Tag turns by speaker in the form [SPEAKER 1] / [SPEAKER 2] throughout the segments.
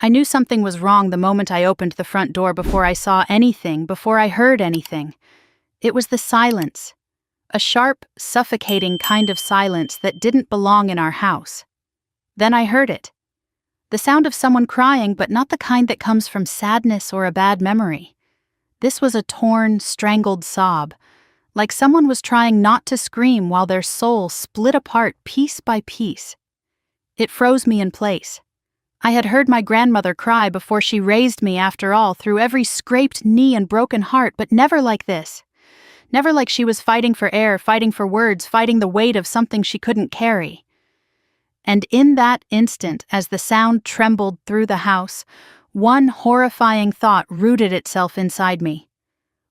[SPEAKER 1] I knew something was wrong the moment I opened the front door before I saw anything, before I heard anything. It was the silence. A sharp, suffocating kind of silence that didn't belong in our house. Then I heard it. The sound of someone crying, but not the kind that comes from sadness or a bad memory. This was a torn, strangled sob, like someone was trying not to scream while their soul split apart piece by piece. It froze me in place. I had heard my grandmother cry before she raised me, after all, through every scraped knee and broken heart, but never like this. Never like she was fighting for air, fighting for words, fighting the weight of something she couldn't carry. And in that instant, as the sound trembled through the house, one horrifying thought rooted itself inside me.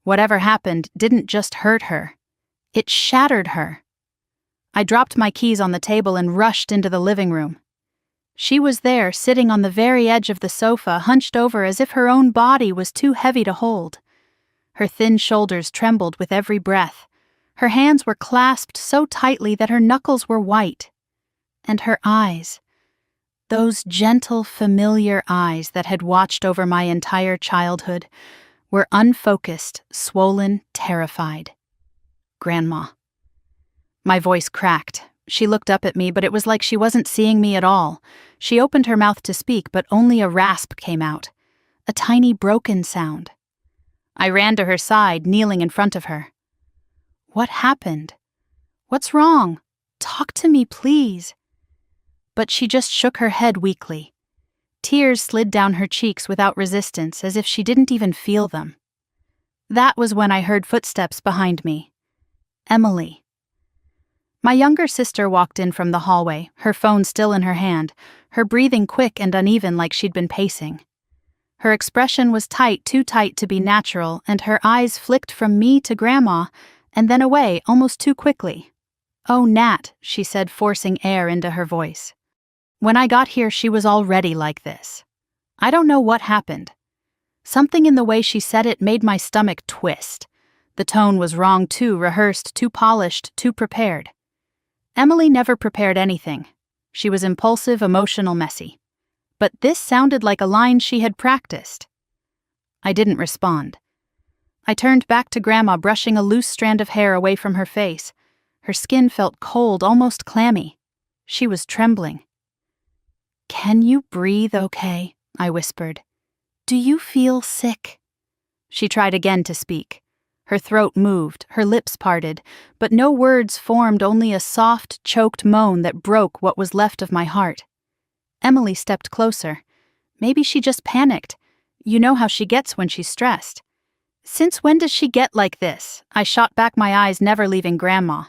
[SPEAKER 1] Whatever happened didn't just hurt her. It shattered her. I dropped my keys on the table and rushed into the living room. She was there, sitting on the very edge of the sofa, hunched over as if her own body was too heavy to hold. Her thin shoulders trembled with every breath. Her hands were clasped so tightly that her knuckles were white. And her eyes, those gentle, familiar eyes that had watched over my entire childhood, were unfocused, swollen, terrified. Grandma. My voice cracked. She looked up at me, but it was like she wasn't seeing me at all. She opened her mouth to speak, but only a rasp came out. A tiny broken sound. I ran to her side, kneeling in front of her. What happened? What's wrong? Talk to me, please. But she just shook her head weakly. Tears slid down her cheeks without resistance, as if she didn't even feel them. That was when I heard footsteps behind me. Emily. My younger sister walked in from the hallway, her phone still in her hand, her breathing quick and uneven like she'd been pacing. Her expression was tight, too tight to be natural, and her eyes flicked from me to Grandma, and then away almost too quickly. "Oh, Nat," she said, forcing air into her voice. When I got here, she was already like this. I don't know what happened. Something in the way she said it made my stomach twist. The tone was wrong too, rehearsed, too polished, too prepared. Emily never prepared anything. She was impulsive, emotional, messy. But this sounded like a line she had practiced. I didn't respond. I turned back to Grandma, brushing a loose strand of hair away from her face. Her skin felt cold, almost clammy. She was trembling. "Can you breathe okay?" I whispered. "Do you feel sick?" She tried again to speak. Her throat moved, her lips parted, but no words formed, only a soft, choked moan that broke what was left of my heart. Emily stepped closer. Maybe she just panicked. You know how she gets when she's stressed. "Since when does she get like this?" I shot back, my eyes never leaving Grandma.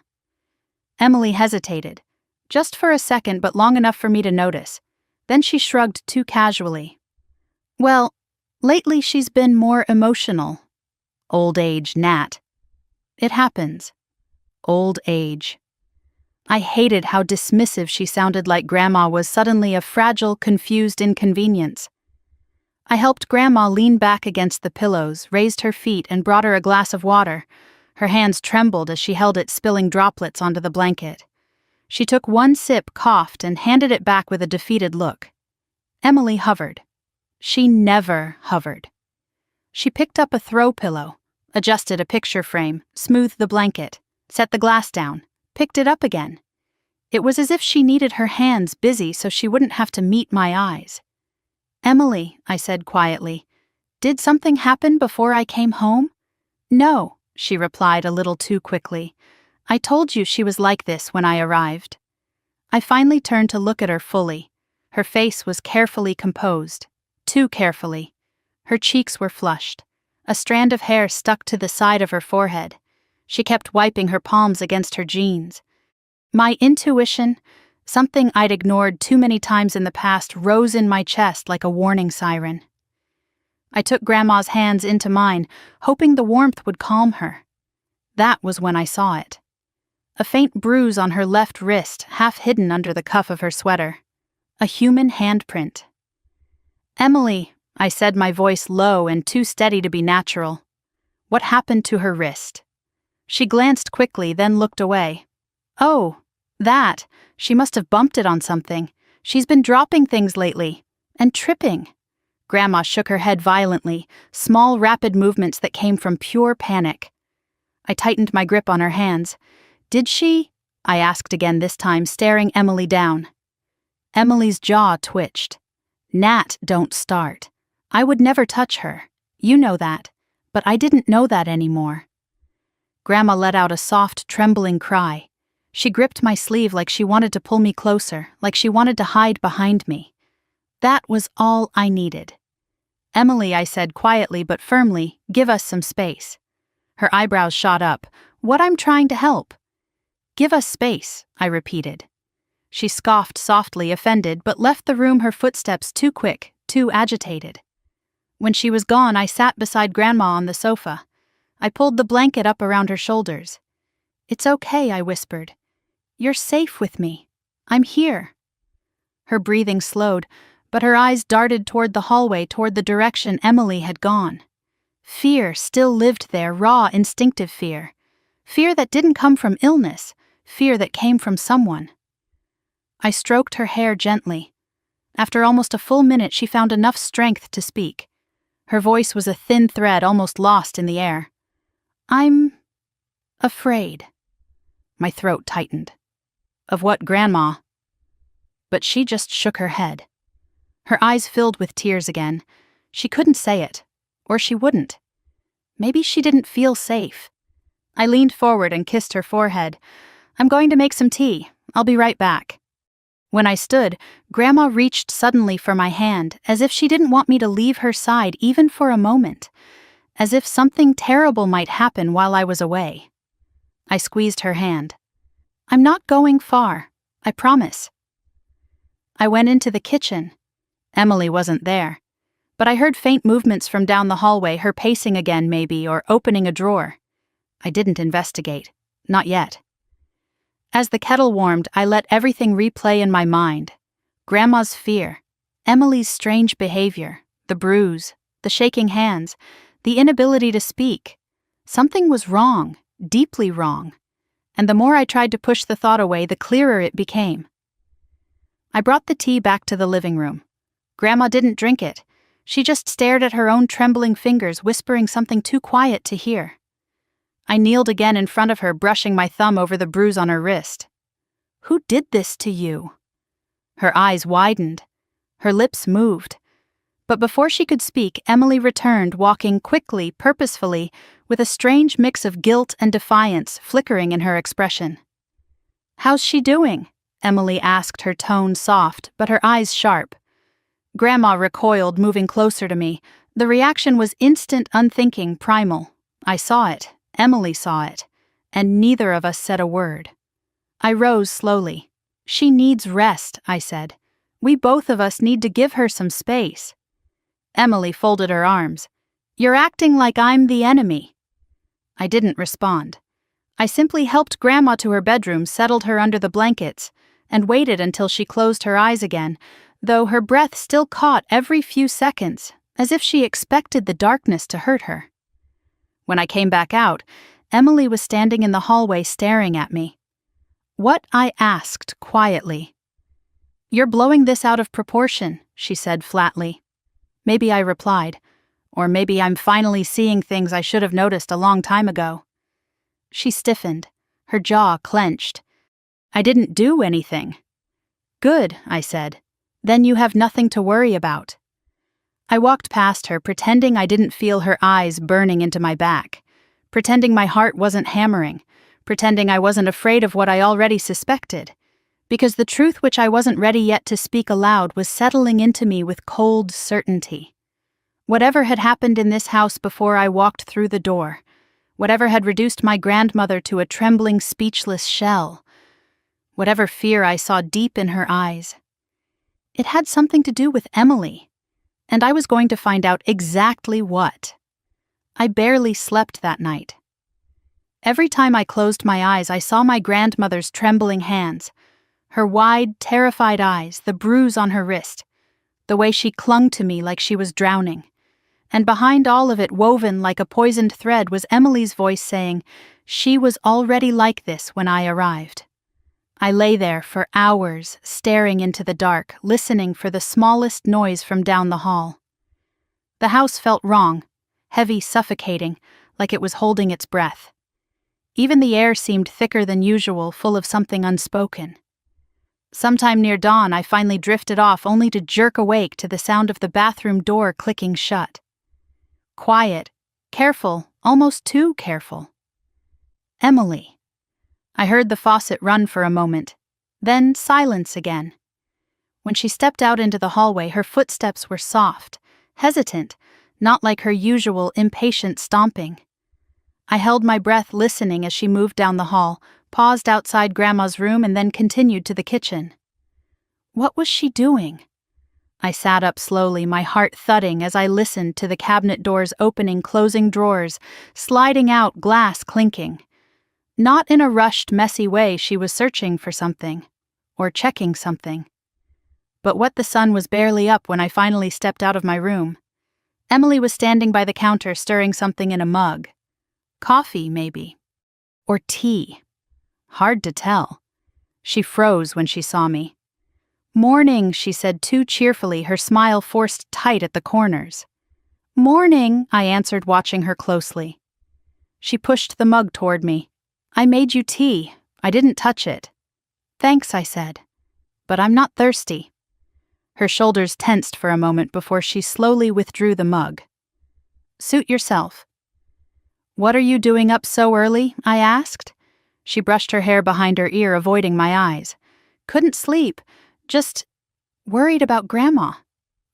[SPEAKER 1] Emily hesitated. Just for a second, but long enough for me to notice. Then she shrugged too casually. "Well, lately she's been more emotional. Old age, Nat. It happens. Old age." I hated how dismissive she sounded, like Grandma was suddenly a fragile, confused inconvenience. I helped Grandma lean back against the pillows, raised her feet, and brought her a glass of water. Her hands trembled as she held it, spilling droplets onto the blanket. She took one sip, coughed, and handed it back with a defeated look. Emily hovered. She never hovered. She picked up a throw pillow, adjusted a picture frame, smoothed the blanket, set the glass down, picked it up again. It was as if she needed her hands busy so she wouldn't have to meet my eyes. "Emily," I said quietly, "did something happen before I came home?" "No," she replied a little too quickly. "I told you she was like this when I arrived." I finally turned to look at her fully. Her face was carefully composed. Too carefully. Her cheeks were flushed. A strand of hair stuck to the side of her forehead. She kept wiping her palms against her jeans. My intuition, something I'd ignored too many times in the past, rose in my chest like a warning siren. I took Grandma's hands into mine, hoping the warmth would calm her. That was when I saw it. A faint bruise on her left wrist, half hidden under the cuff of her sweater. A human handprint. "Emily," I said, my voice low and too steady to be natural. "What happened to her wrist?" She glanced quickly, then looked away. "Oh, that. She must have bumped it on something. She's been dropping things lately. And tripping." Grandma shook her head violently, small, rapid movements that came from pure panic. I tightened my grip on her hands. "Did she?" I asked again this time, staring Emily down. Emily's jaw twitched. "Nat, don't start. I would never touch her. You know that. But I didn't know that anymore." Grandma let out a soft, trembling cry. She gripped my sleeve like she wanted to pull me closer, like she wanted to hide behind me. That was all I needed. "Emily," I said quietly but firmly, "give us some space." Her eyebrows shot up. "What? I'm trying to help." "Give us space," I repeated. She scoffed softly, offended, but left the room, her footsteps too quick, too agitated. When she was gone, I sat beside Grandma on the sofa. I pulled the blanket up around her shoulders. "It's okay," I whispered. "You're safe with me. I'm here." Her breathing slowed, but her eyes darted toward the hallway, toward the direction Emily had gone. Fear still lived there, raw, instinctive fear. Fear that didn't come from illness, fear that came from someone. I stroked her hair gently. After almost a full minute, she found enough strength to speak. Her voice was a thin thread, almost lost in the air. "I'm afraid." My throat tightened. "Of what, Grandma?" But she just shook her head. Her eyes filled with tears again. She couldn't say it, or she wouldn't. Maybe she didn't feel safe. I leaned forward and kissed her forehead. "I'm going to make some tea. I'll be right back." When I stood, Grandma reached suddenly for my hand, as if she didn't want me to leave her side even for a moment, as if something terrible might happen while I was away. I squeezed her hand. "I'm not going far, I promise." I went into the kitchen. Emily wasn't there, but I heard faint movements from down the hallway, her pacing again maybe, or opening a drawer. I didn't investigate. Not yet. As the kettle warmed, I let everything replay in my mind. Grandma's fear, Emily's strange behavior, the bruise, the shaking hands, the inability to speak. Something was wrong, deeply wrong. And the more I tried to push the thought away, the clearer it became. I brought the tea back to the living room. Grandma didn't drink it. She just stared at her own trembling fingers, whispering something too quiet to hear. I kneeled again in front of her, brushing my thumb over the bruise on her wrist. "Who did this to you?" Her eyes widened. Her lips moved. But before she could speak, Emily returned, walking quickly, purposefully, with a strange mix of guilt and defiance flickering in her expression. "How's she doing?" Emily asked, her tone soft, but her eyes sharp. Grandma recoiled, moving closer to me. The reaction was instant, unthinking, primal. I saw it. Emily saw it. And neither of us said a word. I rose slowly. "She needs rest," I said. "We both of us need to give her some space." Emily folded her arms. "You're acting like I'm the enemy." I didn't respond. I simply helped Grandma to her bedroom, settled her under the blankets, and waited until she closed her eyes again, though her breath still caught every few seconds, as if she expected the darkness to hurt her. When I came back out, Emily was standing in the hallway staring at me. "What?" I asked quietly. "You're blowing this out of proportion," she said flatly. Maybe I replied, or maybe I'm finally seeing things I should have noticed a long time ago. She stiffened, her jaw clenched. "I didn't do anything." "Good," I said. "Then you have nothing to worry about." I walked past her, pretending I didn't feel her eyes burning into my back, pretending my heart wasn't hammering, pretending I wasn't afraid of what I already suspected, because the truth which I wasn't ready yet to speak aloud was settling into me with cold certainty. Whatever had happened in this house before I walked through the door, whatever had reduced my grandmother to a trembling, speechless shell, whatever fear I saw deep in her eyes, it had something to do with Emily. And I was going to find out exactly what. I barely slept that night. Every time I closed my eyes, I saw my grandmother's trembling hands, her wide, terrified eyes, the bruise on her wrist, the way she clung to me like she was drowning. And behind all of it, woven like a poisoned thread, was Emily's voice saying, "She was already like this when I arrived." I lay there for hours, staring into the dark, listening for the smallest noise from down the hall. The house felt wrong, heavy, suffocating, like it was holding its breath. Even the air seemed thicker than usual, full of something unspoken. Sometime near dawn, I finally drifted off, only to jerk awake to the sound of the bathroom door clicking shut. Quiet, careful, almost too careful. Emily. I heard the faucet run for a moment, then silence again. When she stepped out into the hallway, her footsteps were soft, hesitant, not like her usual impatient stomping. I held my breath listening as she moved down the hall, paused outside Grandma's room, and then continued to the kitchen. What was she doing? I sat up slowly, my heart thudding as I listened to the cabinet doors opening, closing, drawers sliding out, glass clinking. Not in a rushed, messy way. She was searching for something, or checking something. But the sun was barely up when I finally stepped out of my room. Emily was standing by the counter stirring something in a mug. Coffee, maybe. Or tea. Hard to tell. She froze when she saw me. "Morning," she said too cheerfully, her smile forced tight at the corners. "Morning," I answered, watching her closely. She pushed the mug toward me. "I made you tea. I didn't touch it." "Thanks," I said. "But I'm not thirsty." Her shoulders tensed for a moment before she slowly withdrew the mug. "Suit yourself." "What are you doing up so early?" I asked. She brushed her hair behind her ear, avoiding my eyes. "Couldn't sleep. Just worried about Grandma."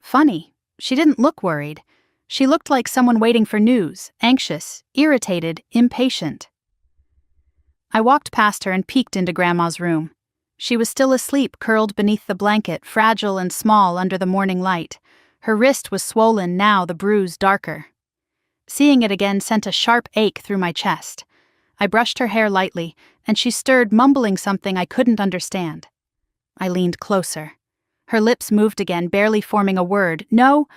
[SPEAKER 1] Funny, she didn't look worried. She looked like someone waiting for news, anxious, irritated, impatient. I walked past her and peeked into Grandma's room. She was still asleep, curled beneath the blanket, fragile and small under the morning light. Her wrist was swollen now, the bruise darker. Seeing it again sent a sharp ache through my chest. I brushed her hair lightly, and she stirred, mumbling something I couldn't understand. I leaned closer. Her lips moved again, barely forming a word. "No,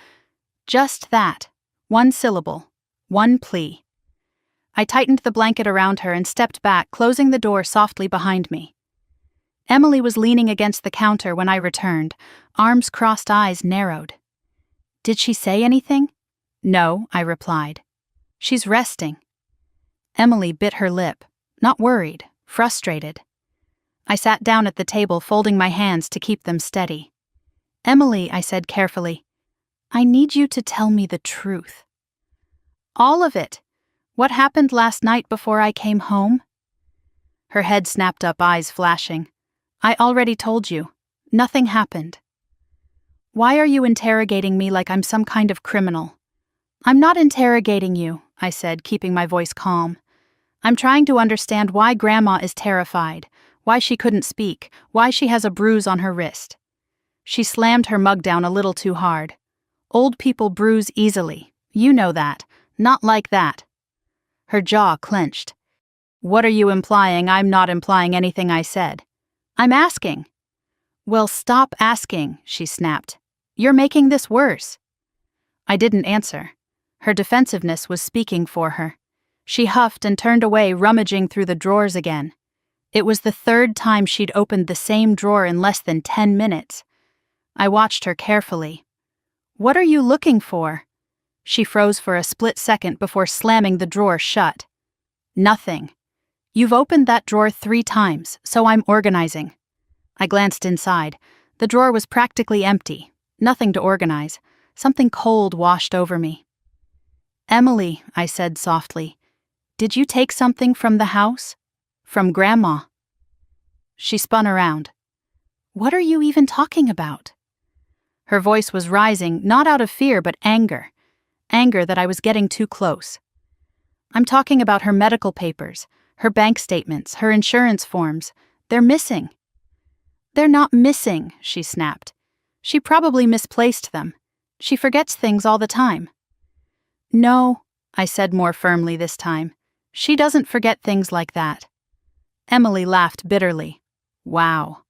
[SPEAKER 1] just that. One syllable. One plea." I tightened the blanket around her and stepped back, closing the door softly behind me. Emily was leaning against the counter when I returned, arms crossed, eyes narrowed. "Did she say anything?" "No," I replied. "She's resting." Emily bit her lip, not worried, frustrated. I sat down at the table, folding my hands to keep them steady. "Emily," I said carefully, "I need you to tell me the truth." "All of it. What happened last night before I came home?" Her head snapped up, eyes flashing. "I already told you. Nothing happened." "Why are you interrogating me like I'm some kind of criminal?" "I'm not interrogating you," I said, keeping my voice calm. "I'm trying to understand why Grandma is terrified, why she couldn't speak, why she has a bruise on her wrist." She slammed her mug down a little too hard. "Old people bruise easily. You know that. Not like that." Her jaw clenched. "What are you implying?" "I'm not implying anything," I said. "I'm asking." "Well, stop asking," she snapped. "You're making this worse." I didn't answer. Her defensiveness was speaking for her. She huffed and turned away, rummaging through the drawers again. It was the third time she'd opened the same drawer in less than 10 minutes. I watched her carefully. "What are you looking for?" She froze for a split second before slamming the drawer shut. "Nothing. You've opened that drawer 3 times, so I'm organizing." I glanced inside. The drawer was practically empty. Nothing to organize. Something cold washed over me. "Emily," I said softly, "did you take something from the house? From Grandma?" She spun around. "What are you even talking about?" Her voice was rising, not out of fear but anger. Anger that I was getting too close. "I'm talking about her medical papers, her bank statements, her insurance forms. They're missing." "They're not missing," she snapped. "She probably misplaced them. She forgets things all the time." "No," I said more firmly this time. "She doesn't forget things like that." Emily laughed bitterly. "Wow.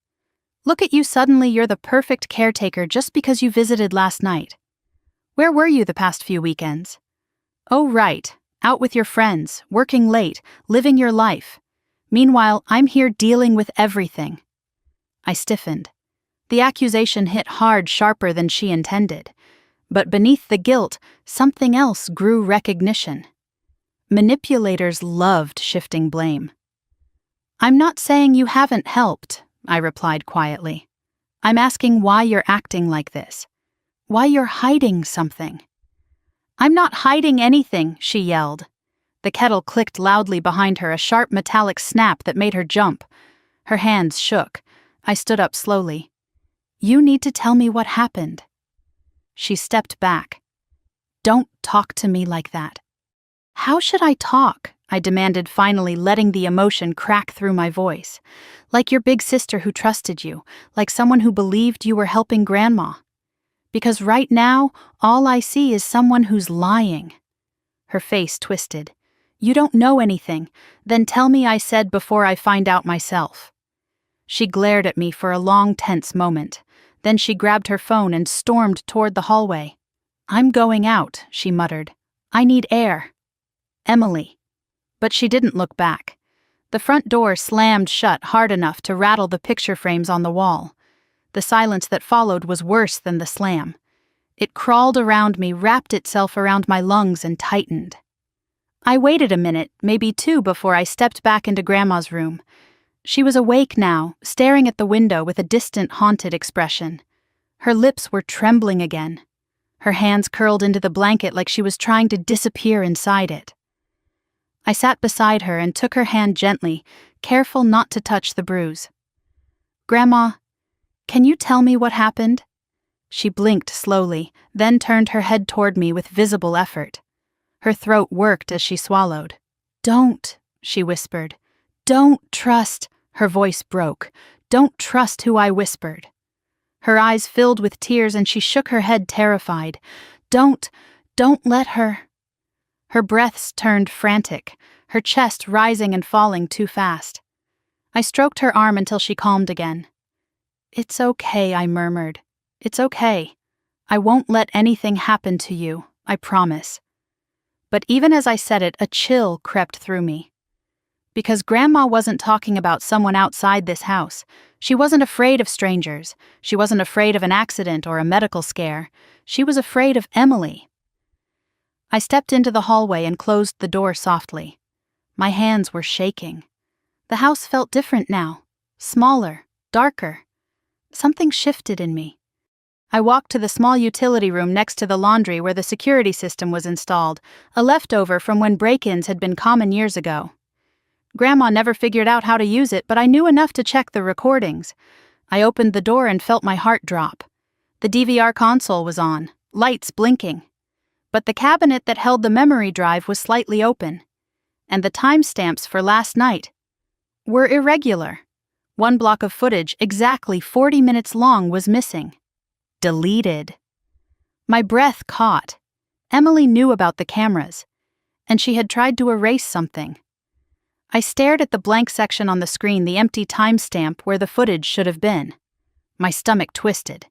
[SPEAKER 1] Look at you, suddenly you're the perfect caretaker just because you visited last night. Where were you the past few weekends?" "Oh, right. Out with your friends, working late, living your life. Meanwhile, I'm here dealing with everything." I stiffened. The accusation hit hard, sharper than she intended. But beneath the guilt, something else grew: recognition. Manipulators loved shifting blame. "I'm not saying you haven't helped," I replied quietly. "I'm asking why you're acting like this. Why you're hiding something." "I'm not hiding anything," she yelled. The kettle clicked loudly behind her, a sharp metallic snap that made her jump. Her hands shook. I stood up slowly. "You need to tell me what happened." She stepped back. "Don't talk to me like that." "How should I talk?" I demanded, finally letting the emotion crack through my voice. "Like your big sister who trusted you, like someone who believed you were helping Grandma. Because right now, all I see is someone who's lying." Her face twisted. "You don't know anything. Then tell me," I said, "before I find out myself." She glared at me for a long, tense moment. Then she grabbed her phone and stormed toward the hallway. "I'm going out," she muttered. "I need air. Emily." But she didn't look back. The front door slammed shut hard enough to rattle the picture frames on the wall. The silence that followed was worse than the slam. It crawled around me, wrapped itself around my lungs, and tightened. I waited a minute, maybe two, before I stepped back into Grandma's room. She was awake now, staring at the window with a distant, haunted expression. Her lips were trembling again. Her hands curled into the blanket like she was trying to disappear inside it. I sat beside her and took her hand gently, careful not to touch the bruise. "Grandma, can you tell me what happened?" She blinked slowly, then turned her head toward me with visible effort. Her throat worked as she swallowed. "Don't," she whispered. "Don't trust." Her voice broke. "Don't trust who I whispered." Her eyes filled with tears and she shook her head, terrified. Don't let her." Her breaths turned frantic, her chest rising and falling too fast. I stroked her arm until she calmed again. "It's okay," I murmured. "It's okay. I won't let anything happen to you, I promise." But even as I said it, a chill crept through me. Because Grandma wasn't talking about someone outside this house. She wasn't afraid of strangers. She wasn't afraid of an accident or a medical scare. She was afraid of Emily. I stepped into the hallway and closed the door softly. My hands were shaking. The house felt different now. Smaller, darker. Something shifted in me. I walked to the small utility room next to the laundry where the security system was installed, a leftover from when break-ins had been common years ago. Grandma never figured out how to use it, but I knew enough to check the recordings. I opened the door and felt my heart drop. The DVR console was on, lights blinking. But the cabinet that held the memory drive was slightly open. And the timestamps for last night were irregular. One block of footage, exactly 40 minutes long, was missing. Deleted. My breath caught. Emily knew about the cameras, and she had tried to erase something. I stared at the blank section on the screen, the empty timestamp where the footage should have been. My stomach twisted.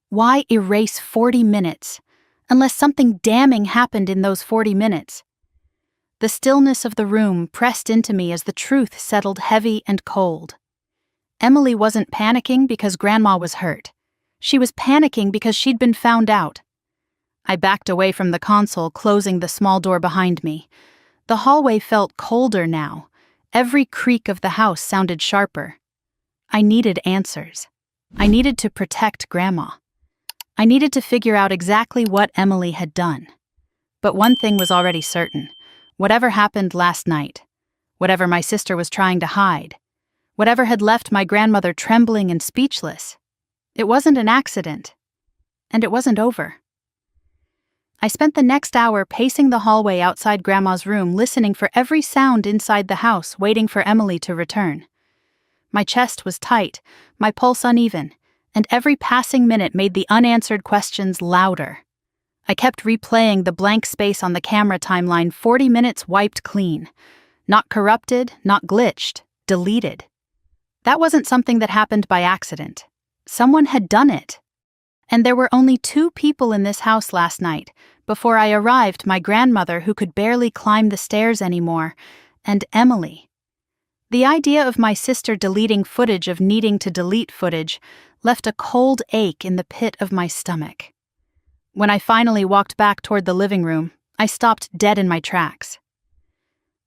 [SPEAKER 1] Why erase 40 minutes? Unless something damning happened in those 40 minutes. The stillness of the room pressed into me as the truth settled heavy and cold. Emily wasn't panicking because Grandma was hurt. She was panicking because she'd been found out. I backed away from the console, closing the small door behind me. The hallway felt colder now. Every creak of the house sounded sharper. I needed answers. I needed to protect Grandma. I needed to figure out exactly what Emily had done. But one thing was already certain. Whatever happened last night, whatever my sister was trying to hide, whatever had left my grandmother trembling and speechless, it wasn't an accident. And it wasn't over. I spent the next hour pacing the hallway outside Grandma's room, listening for every sound inside the house, waiting for Emily to return. My chest was tight, my pulse uneven, and every passing minute made the unanswered questions louder. I kept replaying the blank space on the camera timeline, 40 minutes wiped clean. Not corrupted, not glitched, deleted. That wasn't something that happened by accident. Someone had done it. And there were only 2 people in this house last night. Before I arrived, my grandmother, who could barely climb the stairs anymore, and Emily. The idea of my sister deleting footage of needing to delete footage left a cold ache in the pit of my stomach. When I finally walked back toward the living room, I stopped dead in my tracks.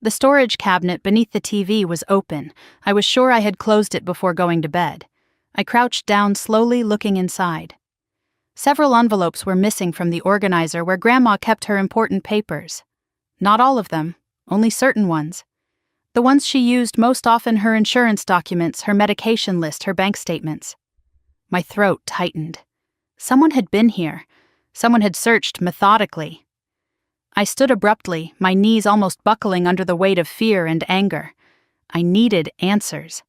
[SPEAKER 1] The storage cabinet beneath the TV was open. I was sure I had closed it before going to bed. I crouched down slowly, looking inside. Several envelopes were missing from the organizer where Grandma kept her important papers. Not all of them, only certain ones. The ones she used most often: her insurance documents, her medication list, her bank statements. My throat tightened. Someone had been here. Someone had searched methodically. I stood abruptly, my knees almost buckling under the weight of fear and anger. I needed answers.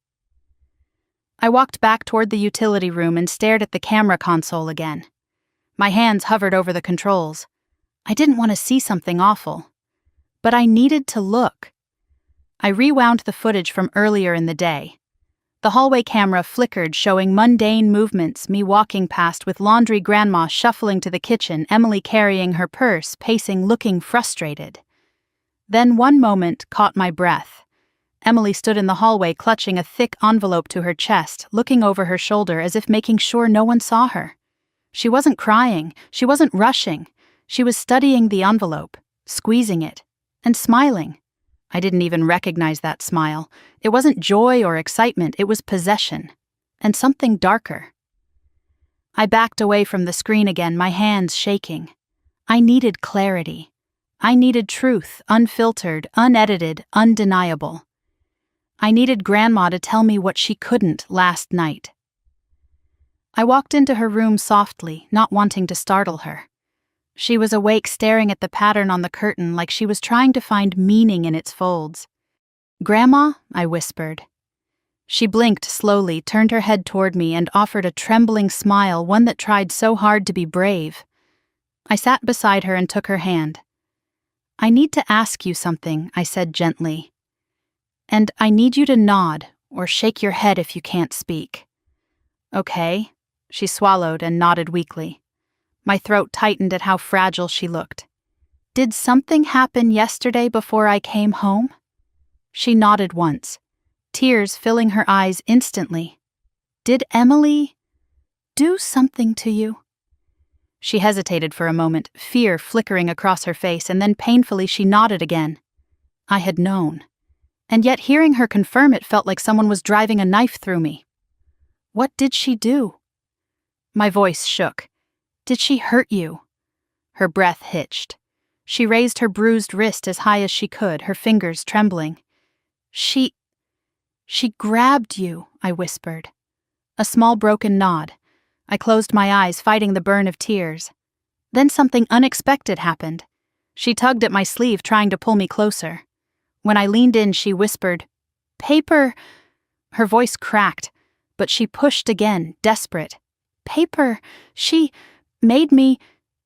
[SPEAKER 1] I walked back toward the utility room and stared at the camera console again. My hands hovered over the controls. I didn't want to see something awful. But I needed to look. I rewound the footage from earlier in the day. The hallway camera flickered, showing mundane movements, me walking past with laundry, Grandma shuffling to the kitchen, Emily carrying her purse, pacing, looking frustrated. Then one moment caught my breath. Emily stood in the hallway, clutching a thick envelope to her chest, looking over her shoulder as if making sure no one saw her. She wasn't crying, she wasn't rushing. She was studying the envelope, squeezing it, and smiling. I didn't even recognize that smile. It wasn't joy or excitement, it was possession. And something darker. I backed away from the screen again, my hands shaking. I needed clarity. I needed truth, unfiltered, unedited, undeniable. I needed Grandma to tell me what she couldn't last night. I walked into her room softly, not wanting to startle her. She was awake, staring at the pattern on the curtain like she was trying to find meaning in its folds. "Grandma?" I whispered. She blinked slowly, turned her head toward me, and offered a trembling smile, one that tried so hard to be brave. I sat beside her and took her hand. "I need to ask you something," I said gently. "And I need you to nod, or shake your head if you can't speak." "Okay." She swallowed and nodded weakly. My throat tightened at how fragile she looked. "Did something happen yesterday before I came home?" She nodded once, tears filling her eyes instantly. "Did Emily do something to you?" She hesitated for a moment, fear flickering across her face, and then painfully she nodded again. I had known. And yet hearing her confirm it felt like someone was driving a knife through me. "What did she do?" My voice shook. "Did she hurt you?" Her breath hitched. She raised her bruised wrist as high as she could, her fingers trembling. She grabbed you," I whispered. A small broken nod. I closed my eyes, fighting the burn of tears. Then something unexpected happened. She tugged at my sleeve, trying to pull me closer. When I leaned in, she whispered, "Paper." Her voice cracked, but she pushed again, desperate. "Paper. She made me—"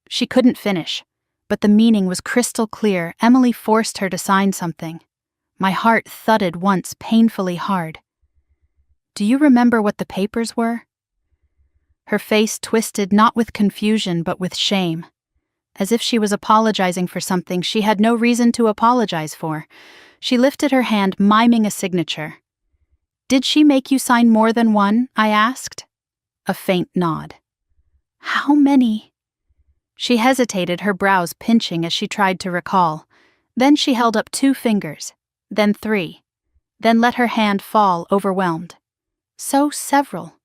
[SPEAKER 1] She couldn't finish, but the meaning was crystal clear. Emily forced her to sign something. My heart thudded once, painfully hard. "Do you remember what the papers were?" Her face twisted, not with confusion but with shame. As if she was apologizing for something she had no reason to apologize for. She lifted her hand, miming a signature. "Did she make you sign more than one?" I asked. A faint nod. "How many?" She hesitated, her brows pinching as she tried to recall. Then she held up 2 fingers, then 3, then let her hand fall, overwhelmed. "So several.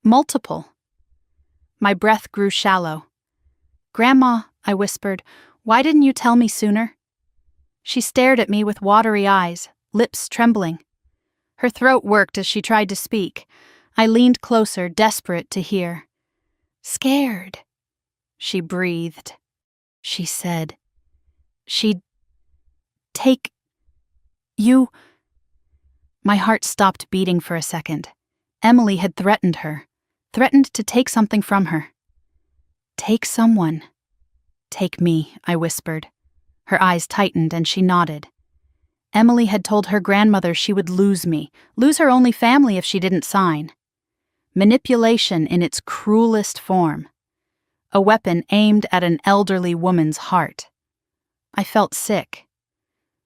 [SPEAKER 1] Multiple." My breath grew shallow. "Grandma," I whispered, "why didn't you tell me sooner?" She stared at me with watery eyes, lips trembling. Her throat worked as she tried to speak. I leaned closer, desperate to hear. "Scared," she breathed. She said, "She'd take you." My heart stopped beating for a second. Emily had threatened her, threatened to take something from her. "Take someone." "Take me," I whispered. Her eyes tightened and she nodded. Emily had told her grandmother she would lose me, lose her only family if she didn't sign. Manipulation in its cruelest form. A weapon aimed at an elderly woman's heart. I felt sick.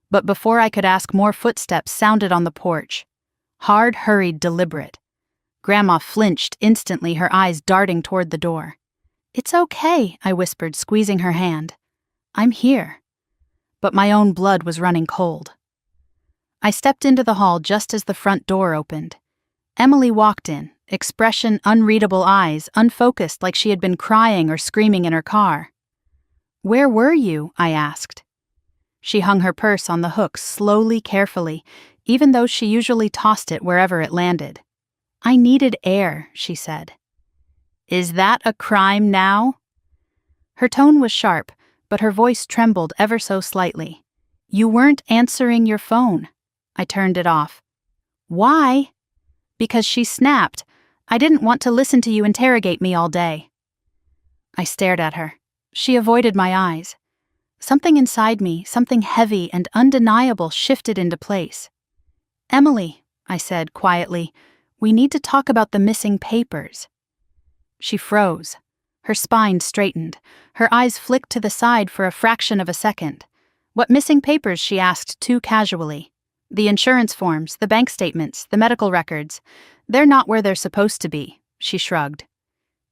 [SPEAKER 1] But before I could ask, more footsteps sounded on the porch. Hard, hurried, deliberate. Grandma flinched instantly, her eyes darting toward the door. "It's okay," I whispered, squeezing her hand. "I'm here." But my own blood was running cold. I stepped into the hall just as the front door opened. Emily walked in, expression unreadable, eyes unfocused, like she had been crying or screaming in her car. "Where were you?" I asked. She hung her purse on the hook slowly, carefully, even though she usually tossed it wherever it landed. "I needed air," she said. "Is that a crime now?" Her tone was sharp, but her voice trembled ever so slightly. "You weren't answering your phone." I turned it off. "Why?" "Because," she snapped, "I didn't want to listen to you interrogate me all day." I stared at her. She avoided my eyes. Something inside me, something heavy and undeniable, shifted into place. "Emily," I said quietly, "we need to talk about the missing papers." She froze. Her spine straightened. Her eyes flicked to the side for a fraction of a second. "What missing papers?" she asked too casually. "The insurance forms, the bank statements, the medical records. They're not where they're supposed to be," she shrugged.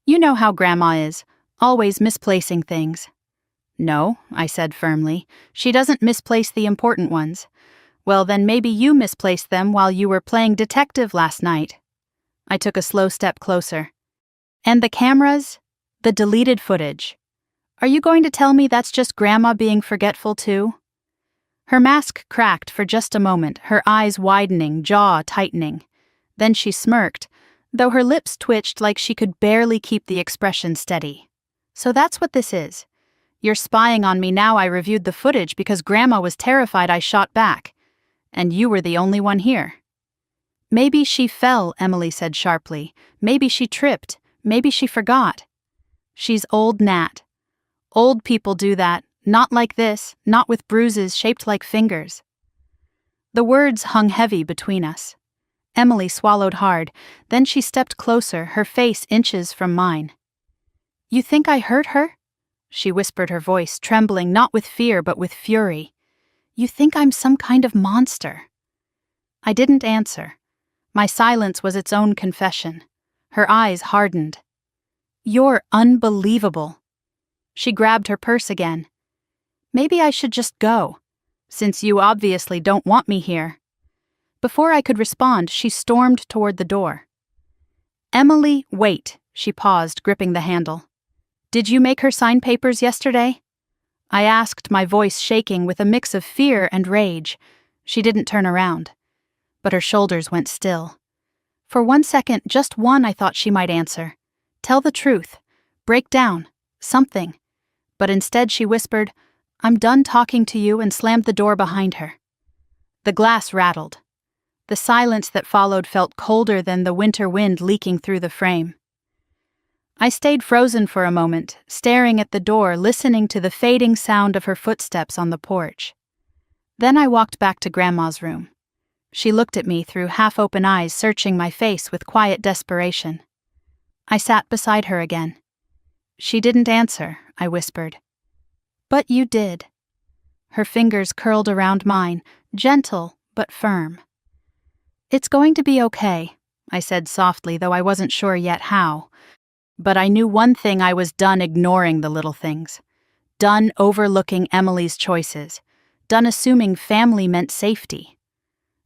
[SPEAKER 1] "You know how Grandma is, always misplacing things." "No," I said firmly, "she doesn't misplace the important ones." "Well, then maybe you misplaced them while you were playing detective last night." I took a slow step closer. "And the cameras? The deleted footage. Are you going to tell me that's just Grandma being forgetful too?" Her mask cracked for just a moment, her eyes widening, jaw tightening. Then she smirked, though her lips twitched like she could barely keep the expression steady. "So that's what this is. You're spying on me now. I reviewed the footage because Grandma was terrified I shot back. And you were the only one here." "Maybe she fell," Emily said sharply. "Maybe she tripped. Maybe she forgot." "She's old, Nat. Old people do that. Not like this, not with bruises shaped like fingers." The words hung heavy between us. Emily swallowed hard, then she stepped closer, her face inches from mine. "You think I hurt her?" She whispered, her voice trembling not with fear but with fury. "You think I'm some kind of monster?" I didn't answer. My silence was its own confession. Her eyes hardened. "You're unbelievable." She grabbed her purse again. "Maybe I should just go, since you obviously don't want me here." Before I could respond, she stormed toward the door. "Emily, wait," she paused, gripping the handle. "Did you make her sign papers yesterday?" I asked, my voice shaking with a mix of fear and rage. She didn't turn around, but her shoulders went still. For 1 second, just one, I thought she might answer. Tell the truth. Break down. Something. But instead she whispered, "I'm done talking to you," and slammed the door behind her. The glass rattled. The silence that followed felt colder than the winter wind leaking through the frame. I stayed frozen for a moment, staring at the door, listening to the fading sound of her footsteps on the porch. Then I walked back to Grandma's room. She looked at me through half-open eyes, searching my face with quiet desperation. I sat beside her again. "She didn't answer," I whispered. "But you did." Her fingers curled around mine, gentle but firm. "It's going to be okay," I said softly, though I wasn't sure yet how. But I knew one thing: I was done ignoring the little things. Done overlooking Emily's choices. Done assuming family meant safety.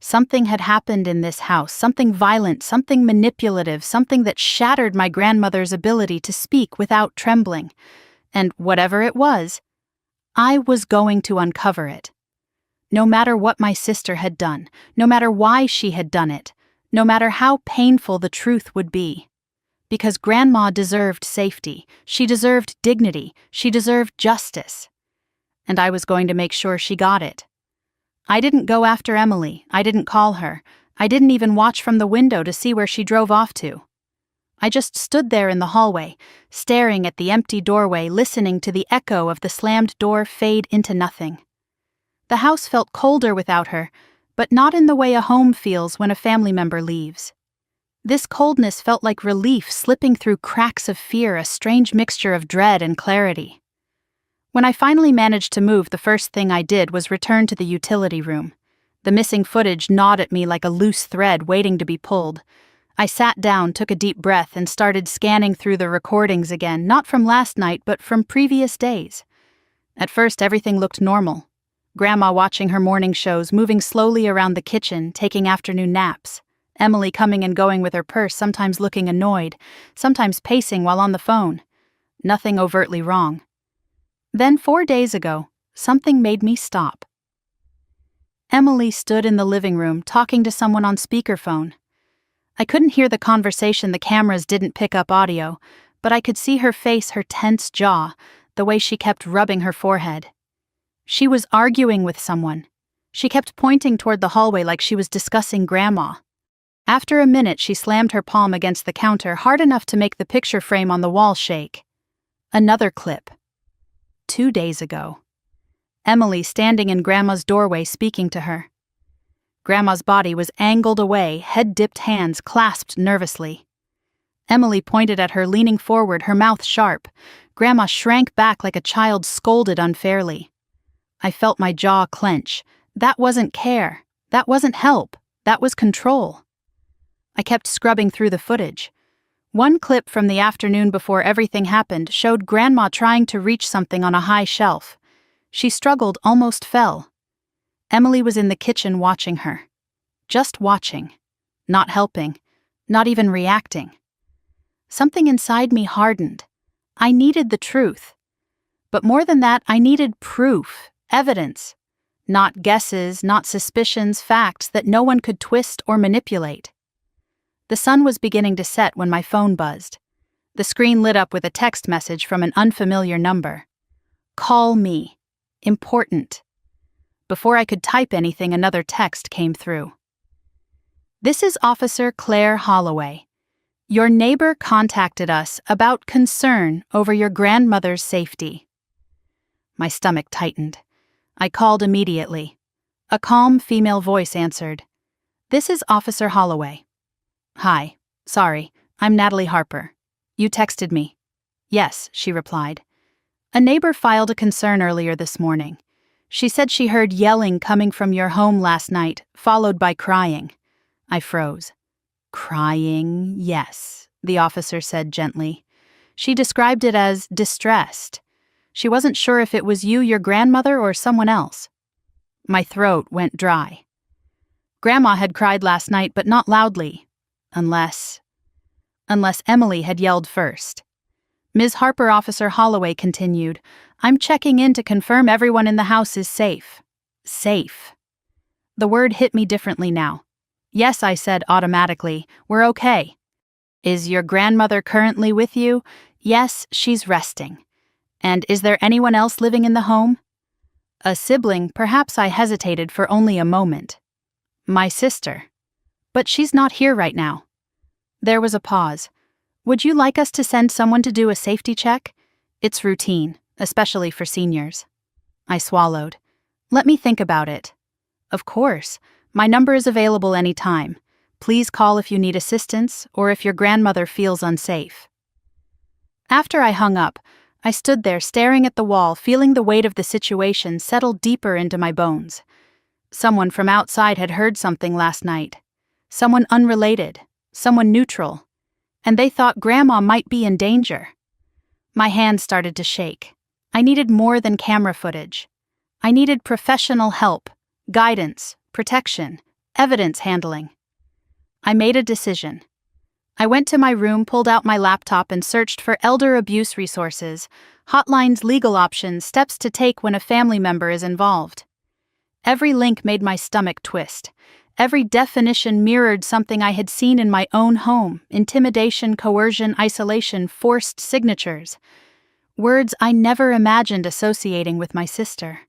[SPEAKER 1] Something had happened in this house, something violent, something manipulative, something that shattered my grandmother's ability to speak without trembling. And whatever it was, I was going to uncover it. No matter what my sister had done, no matter why she had done it, no matter how painful the truth would be. Because Grandma deserved safety, she deserved dignity, she deserved justice. And I was going to make sure she got it. I didn't go after Emily, I didn't call her, I didn't even watch from the window to see where she drove off to. I just stood there in the hallway, staring at the empty doorway, listening to the echo of the slammed door fade into nothing. The house felt colder without her, but not in the way a home feels when a family member leaves. This coldness felt like relief slipping through cracks of fear, a strange mixture of dread and clarity. When I finally managed to move, the first thing I did was return to the utility room. The missing footage gnawed at me like a loose thread waiting to be pulled. I sat down, took a deep breath, and started scanning through the recordings again, not from last night, but from previous days. At first, everything looked normal. Grandma watching her morning shows, moving slowly around the kitchen, taking afternoon naps. Emily coming and going with her purse, sometimes looking annoyed, sometimes pacing while on the phone. Nothing overtly wrong. Then 4 days ago, something made me stop. Emily stood in the living room, talking to someone on speakerphone. I couldn't hear the conversation, the cameras didn't pick up audio, but I could see her face, her tense jaw, the way she kept rubbing her forehead. She was arguing with someone. She kept pointing toward the hallway like she was discussing Grandma. After a minute, she slammed her palm against the counter hard enough to make the picture frame on the wall shake. Another clip. 2 days ago. Emily standing in Grandma's doorway speaking to her. Grandma's body was angled away, head-dipped hands clasped nervously. Emily pointed at her, leaning forward, her mouth sharp. Grandma shrank back like a child scolded unfairly. I felt my jaw clench. That wasn't care. That wasn't help. That was control. I kept scrubbing through the footage. One clip from the afternoon before everything happened showed Grandma trying to reach something on a high shelf. She struggled, almost fell. Emily was in the kitchen watching her. Just watching. Not helping. Not even reacting. Something inside me hardened. I needed the truth. But more than that, I needed proof, evidence. Not guesses, not suspicions, facts that no one could twist or manipulate. The sun was beginning to set when my phone buzzed. The screen lit up with a text message from an unfamiliar number. Call me. Important. Before I could type anything, another text came through. This is Officer Claire Holloway. Your neighbor contacted us about concern over your grandmother's safety. My stomach tightened. I called immediately. A calm female voice answered. This is Officer Holloway. Hi, sorry, I'm Natalie Harper. You texted me. Yes, she replied. A neighbor filed a concern earlier this morning. She said she heard yelling coming from your home last night, followed by crying. I froze. Crying, yes, the officer said gently. She described it as distressed. She wasn't sure if it was you, your grandmother, or someone else. My throat went dry. Grandma had cried last night, but not loudly. Unless Emily had yelled first. Ms. Harper, Officer Holloway continued, I'm checking in to confirm everyone in the house is safe. Safe. The word hit me differently now. Yes, I said automatically, we're okay. Is your grandmother currently with you? Yes, she's resting. And is there anyone else living in the home? A sibling, perhaps. I hesitated for only a moment. My sister. But she's not here right now. There was a pause. Would you like us to send someone to do a safety check? It's routine, especially for seniors. I swallowed. Let me think about it. Of course. My number is available anytime. Please call if you need assistance or if your grandmother feels unsafe. After I hung up, I stood there staring at the wall, feeling the weight of the situation settle deeper into my bones. Someone from outside had heard something last night. Someone unrelated, someone neutral. And they thought Grandma might be in danger. My hands started to shake. I needed more than camera footage. I needed professional help, guidance, protection, evidence handling. I made a decision. I went to my room, pulled out my laptop, and searched for elder abuse resources, hotlines, legal options, steps to take when a family member is involved. Every link made my stomach twist. Every definition mirrored something I had seen in my own home: intimidation, coercion, isolation, forced signatures. Words I never imagined associating with my sister.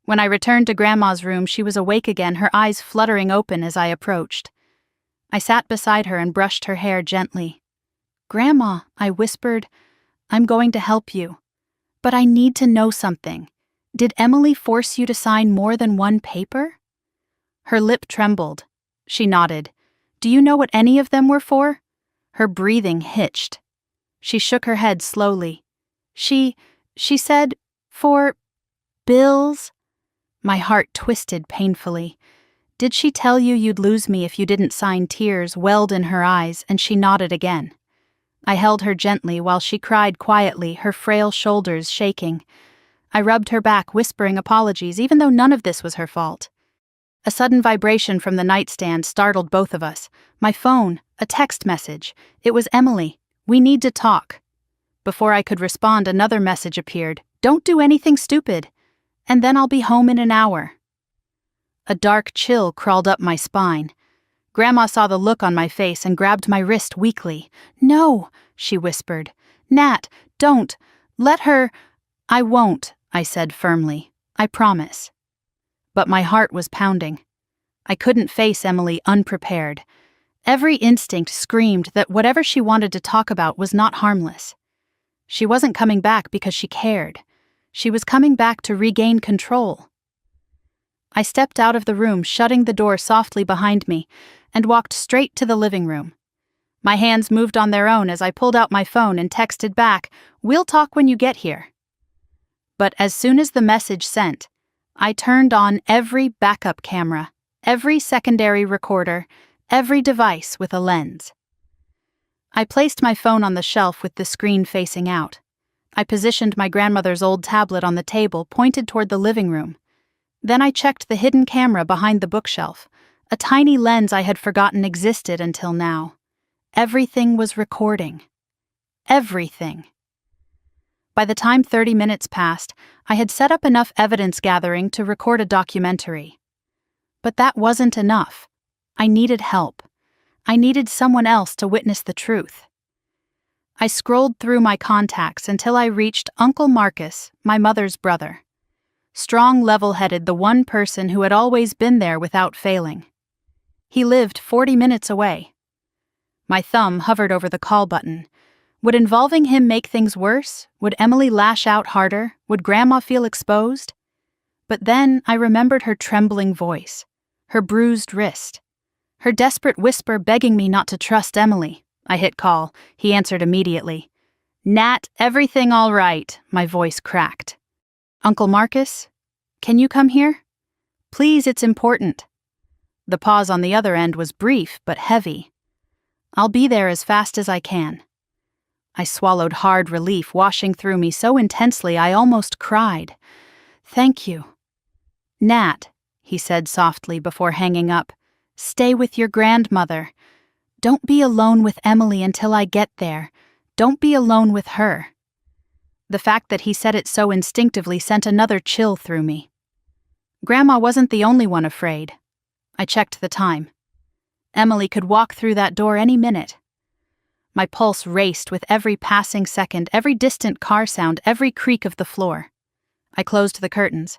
[SPEAKER 1] When I returned to Grandma's room, she was awake again, her eyes fluttering open as I approached. I sat beside her and brushed her hair gently. Grandma, I whispered, I'm going to help you. But I need to know something. Did Emily force you to sign more than one paper? Her lip trembled. She nodded. Do you know what any of them were for? Her breathing hitched. She shook her head slowly. She said, for bills? My heart twisted painfully. Did she tell you you'd lose me if you didn't sign? Tears welled in her eyes, and she nodded again. I held her gently while she cried quietly, her frail shoulders shaking. I rubbed her back, whispering apologies, even though none of this was her fault. A sudden vibration from the nightstand startled both of us. My phone, a text message. It was Emily. "We need to talk." Before I could respond, another message appeared. "Don't do anything stupid. And then I'll be home in an hour." A dark chill crawled up my spine. Grandma saw the look on my face and grabbed my wrist weakly. "No," she whispered. "Nat, don't. Let her—" "I won't," I said firmly. "I promise." But my heart was pounding. I couldn't face Emily unprepared. Every instinct screamed that whatever she wanted to talk about was not harmless. She wasn't coming back because she cared. She was coming back to regain control. I stepped out of the room, shutting the door softly behind me, and walked straight to the living room. My hands moved on their own as I pulled out my phone and texted back, "We'll talk when you get here." But as soon as the message sent, I turned on every backup camera, every secondary recorder, every device with a lens. I placed my phone on the shelf with the screen facing out. I positioned my grandmother's old tablet on the table, pointed toward the living room. Then I checked the hidden camera behind the bookshelf, a tiny lens I had forgotten existed until now. Everything was recording. Everything. By the time 30 minutes passed, I had set up enough evidence gathering to record a documentary. But that wasn't enough. I needed help. I needed someone else to witness the truth. I scrolled through my contacts until I reached Uncle Marcus, my mother's brother. Strong, level-headed, the one person who had always been there without failing. He lived 40 minutes away. My thumb hovered over the call button. Would involving him make things worse? Would Emily lash out harder? Would Grandma feel exposed? But then I remembered her trembling voice, her bruised wrist, her desperate whisper begging me not to trust Emily. I hit call. He answered immediately. "Nat, everything all right," my voice cracked. "Uncle Marcus, can you come here? Please, it's important." The pause on the other end was brief but heavy. "I'll be there as fast as I can." I swallowed hard, relief washing through me so intensely I almost cried. "Thank you." "Nat," he said softly before hanging up, "stay with your grandmother. Don't be alone with Emily until I get there. Don't be alone with her." The fact that he said it so instinctively sent another chill through me. Grandma wasn't the only one afraid. I checked the time. Emily could walk through that door any minute. My pulse raced with every passing second, every distant car sound, every creak of the floor. I closed the curtains,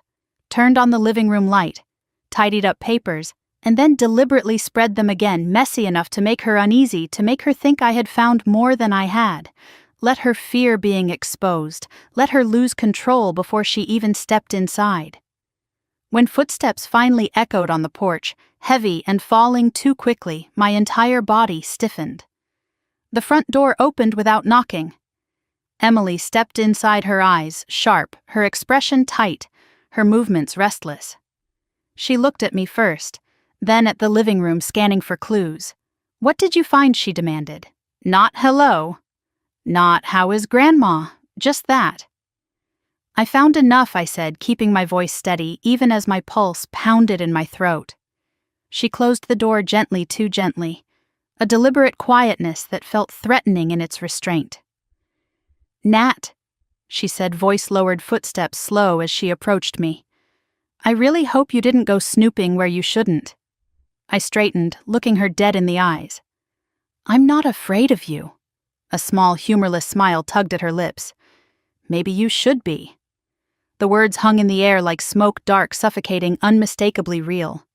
[SPEAKER 1] turned on the living room light, tidied up papers, and then deliberately spread them again, messy enough to make her uneasy, to make her think I had found more than I had. Let her fear being exposed, let her lose control before she even stepped inside. When footsteps finally echoed on the porch, heavy and falling too quickly, my entire body stiffened. The front door opened without knocking. Emily stepped inside, her eyes sharp, her expression tight, her movements restless. She looked at me first, then at the living room, scanning for clues. "What did you find?" she demanded. Not hello. Not how is Grandma, just that. "I found enough," I said, keeping my voice steady, even as my pulse pounded in my throat. She closed the door gently, too gently, a deliberate quietness that felt threatening in its restraint. "Nat," she said, voice lowered, footsteps slow as she approached me. "I really hope you didn't go snooping where you shouldn't." I straightened, looking her dead in the eyes. "I'm not afraid of you." A small, humorless smile tugged at her lips. "Maybe you should be." The words hung in the air like smoke, dark, suffocating, unmistakably real.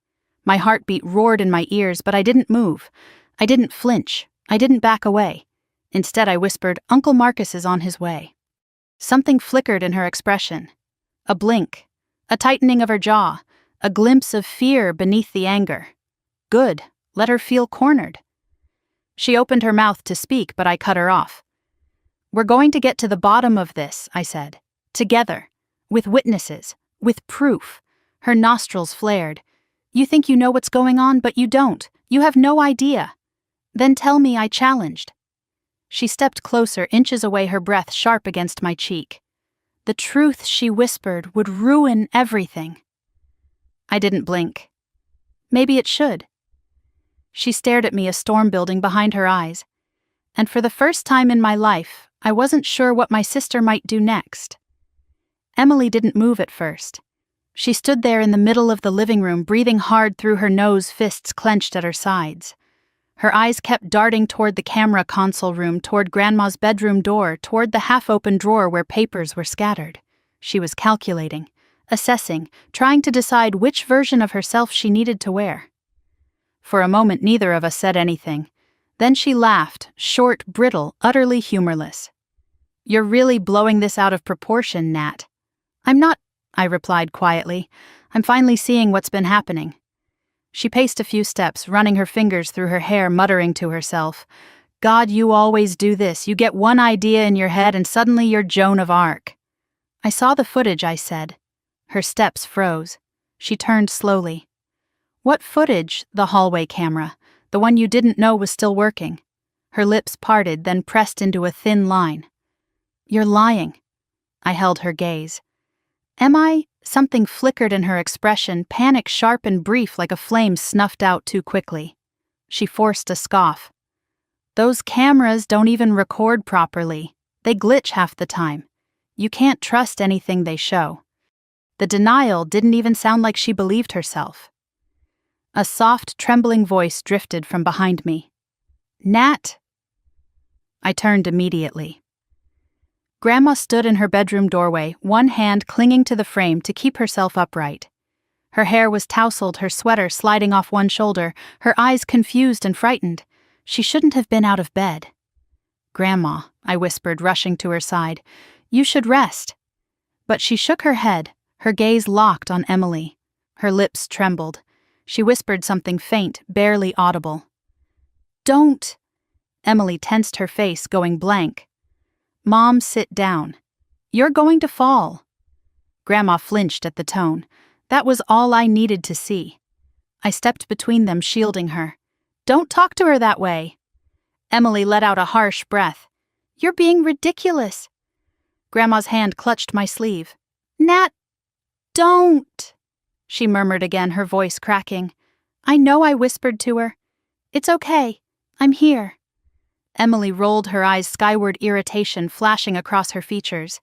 [SPEAKER 1] My heartbeat roared in my ears, but I didn't move. I didn't flinch. I didn't back away. Instead, I whispered, "Uncle Marcus is on his way." Something flickered in her expression. A blink, a tightening of her jaw, a glimpse of fear beneath the anger. Good. Let her feel cornered. She opened her mouth to speak, but I cut her off. "We're going to get to the bottom of this," I said. "Together. With witnesses. With proof." Her nostrils flared. You think you know what's going on, but you don't. You have no idea. Then tell me, I challenged. She stepped closer, inches away, her breath sharp against my cheek. The truth, she whispered, would ruin everything. I didn't blink. Maybe it should. She stared at me, a storm building behind her eyes. And for the first time in my life, I wasn't sure what my sister might do next. Emily didn't move at first. She stood there in the middle of the living room, breathing hard through her nose, fists clenched at her sides. Her eyes kept darting toward the camera console room, toward Grandma's bedroom door, toward the half-open drawer where papers were scattered. She was calculating, assessing, trying to decide which version of herself she needed to wear. For a moment, neither of us said anything. Then she laughed, short, brittle, utterly humorless. "You're really blowing this out of proportion, Nat." "I'm not," I replied quietly. "I'm finally seeing what's been happening." She paced a few steps, running her fingers through her hair, muttering to herself, "God, you always do this. You get one idea in your head and suddenly you're Joan of Arc." "I saw the footage," I said. Her steps froze. She turned slowly. "What footage?" "The hallway camera. The one you didn't know was still working." Her lips parted, then pressed into a thin line. "You're lying." I held her gaze. "Am I?" Something flickered in her expression, panic sharp and brief like a flame snuffed out too quickly. She forced a scoff. "Those cameras don't even record properly. They glitch half the time. You can't trust anything they show." The denial didn't even sound like she believed herself. A soft, trembling voice drifted from behind me. "Nat!" I turned immediately. Grandma stood in her bedroom doorway, one hand clinging to the frame to keep herself upright. Her hair was tousled, her sweater sliding off one shoulder, her eyes confused and frightened. She shouldn't have been out of bed. "Grandma," I whispered, rushing to her side, "you should rest." But she shook her head, her gaze locked on Emily. Her lips trembled. She whispered something faint, barely audible. "Don't." Emily tensed her face, going blank. "Mom, sit down. You're going to fall." Grandma flinched at the tone. That was all I needed to see. I stepped between them, shielding her. "Don't talk to her that way." Emily let out a harsh breath. "You're being ridiculous." Grandma's hand clutched my sleeve. "Nat, don't," she murmured again, her voice cracking. "I know," I whispered to her. "It's okay. I'm here." Emily rolled her eyes skyward, irritation flashing across her features.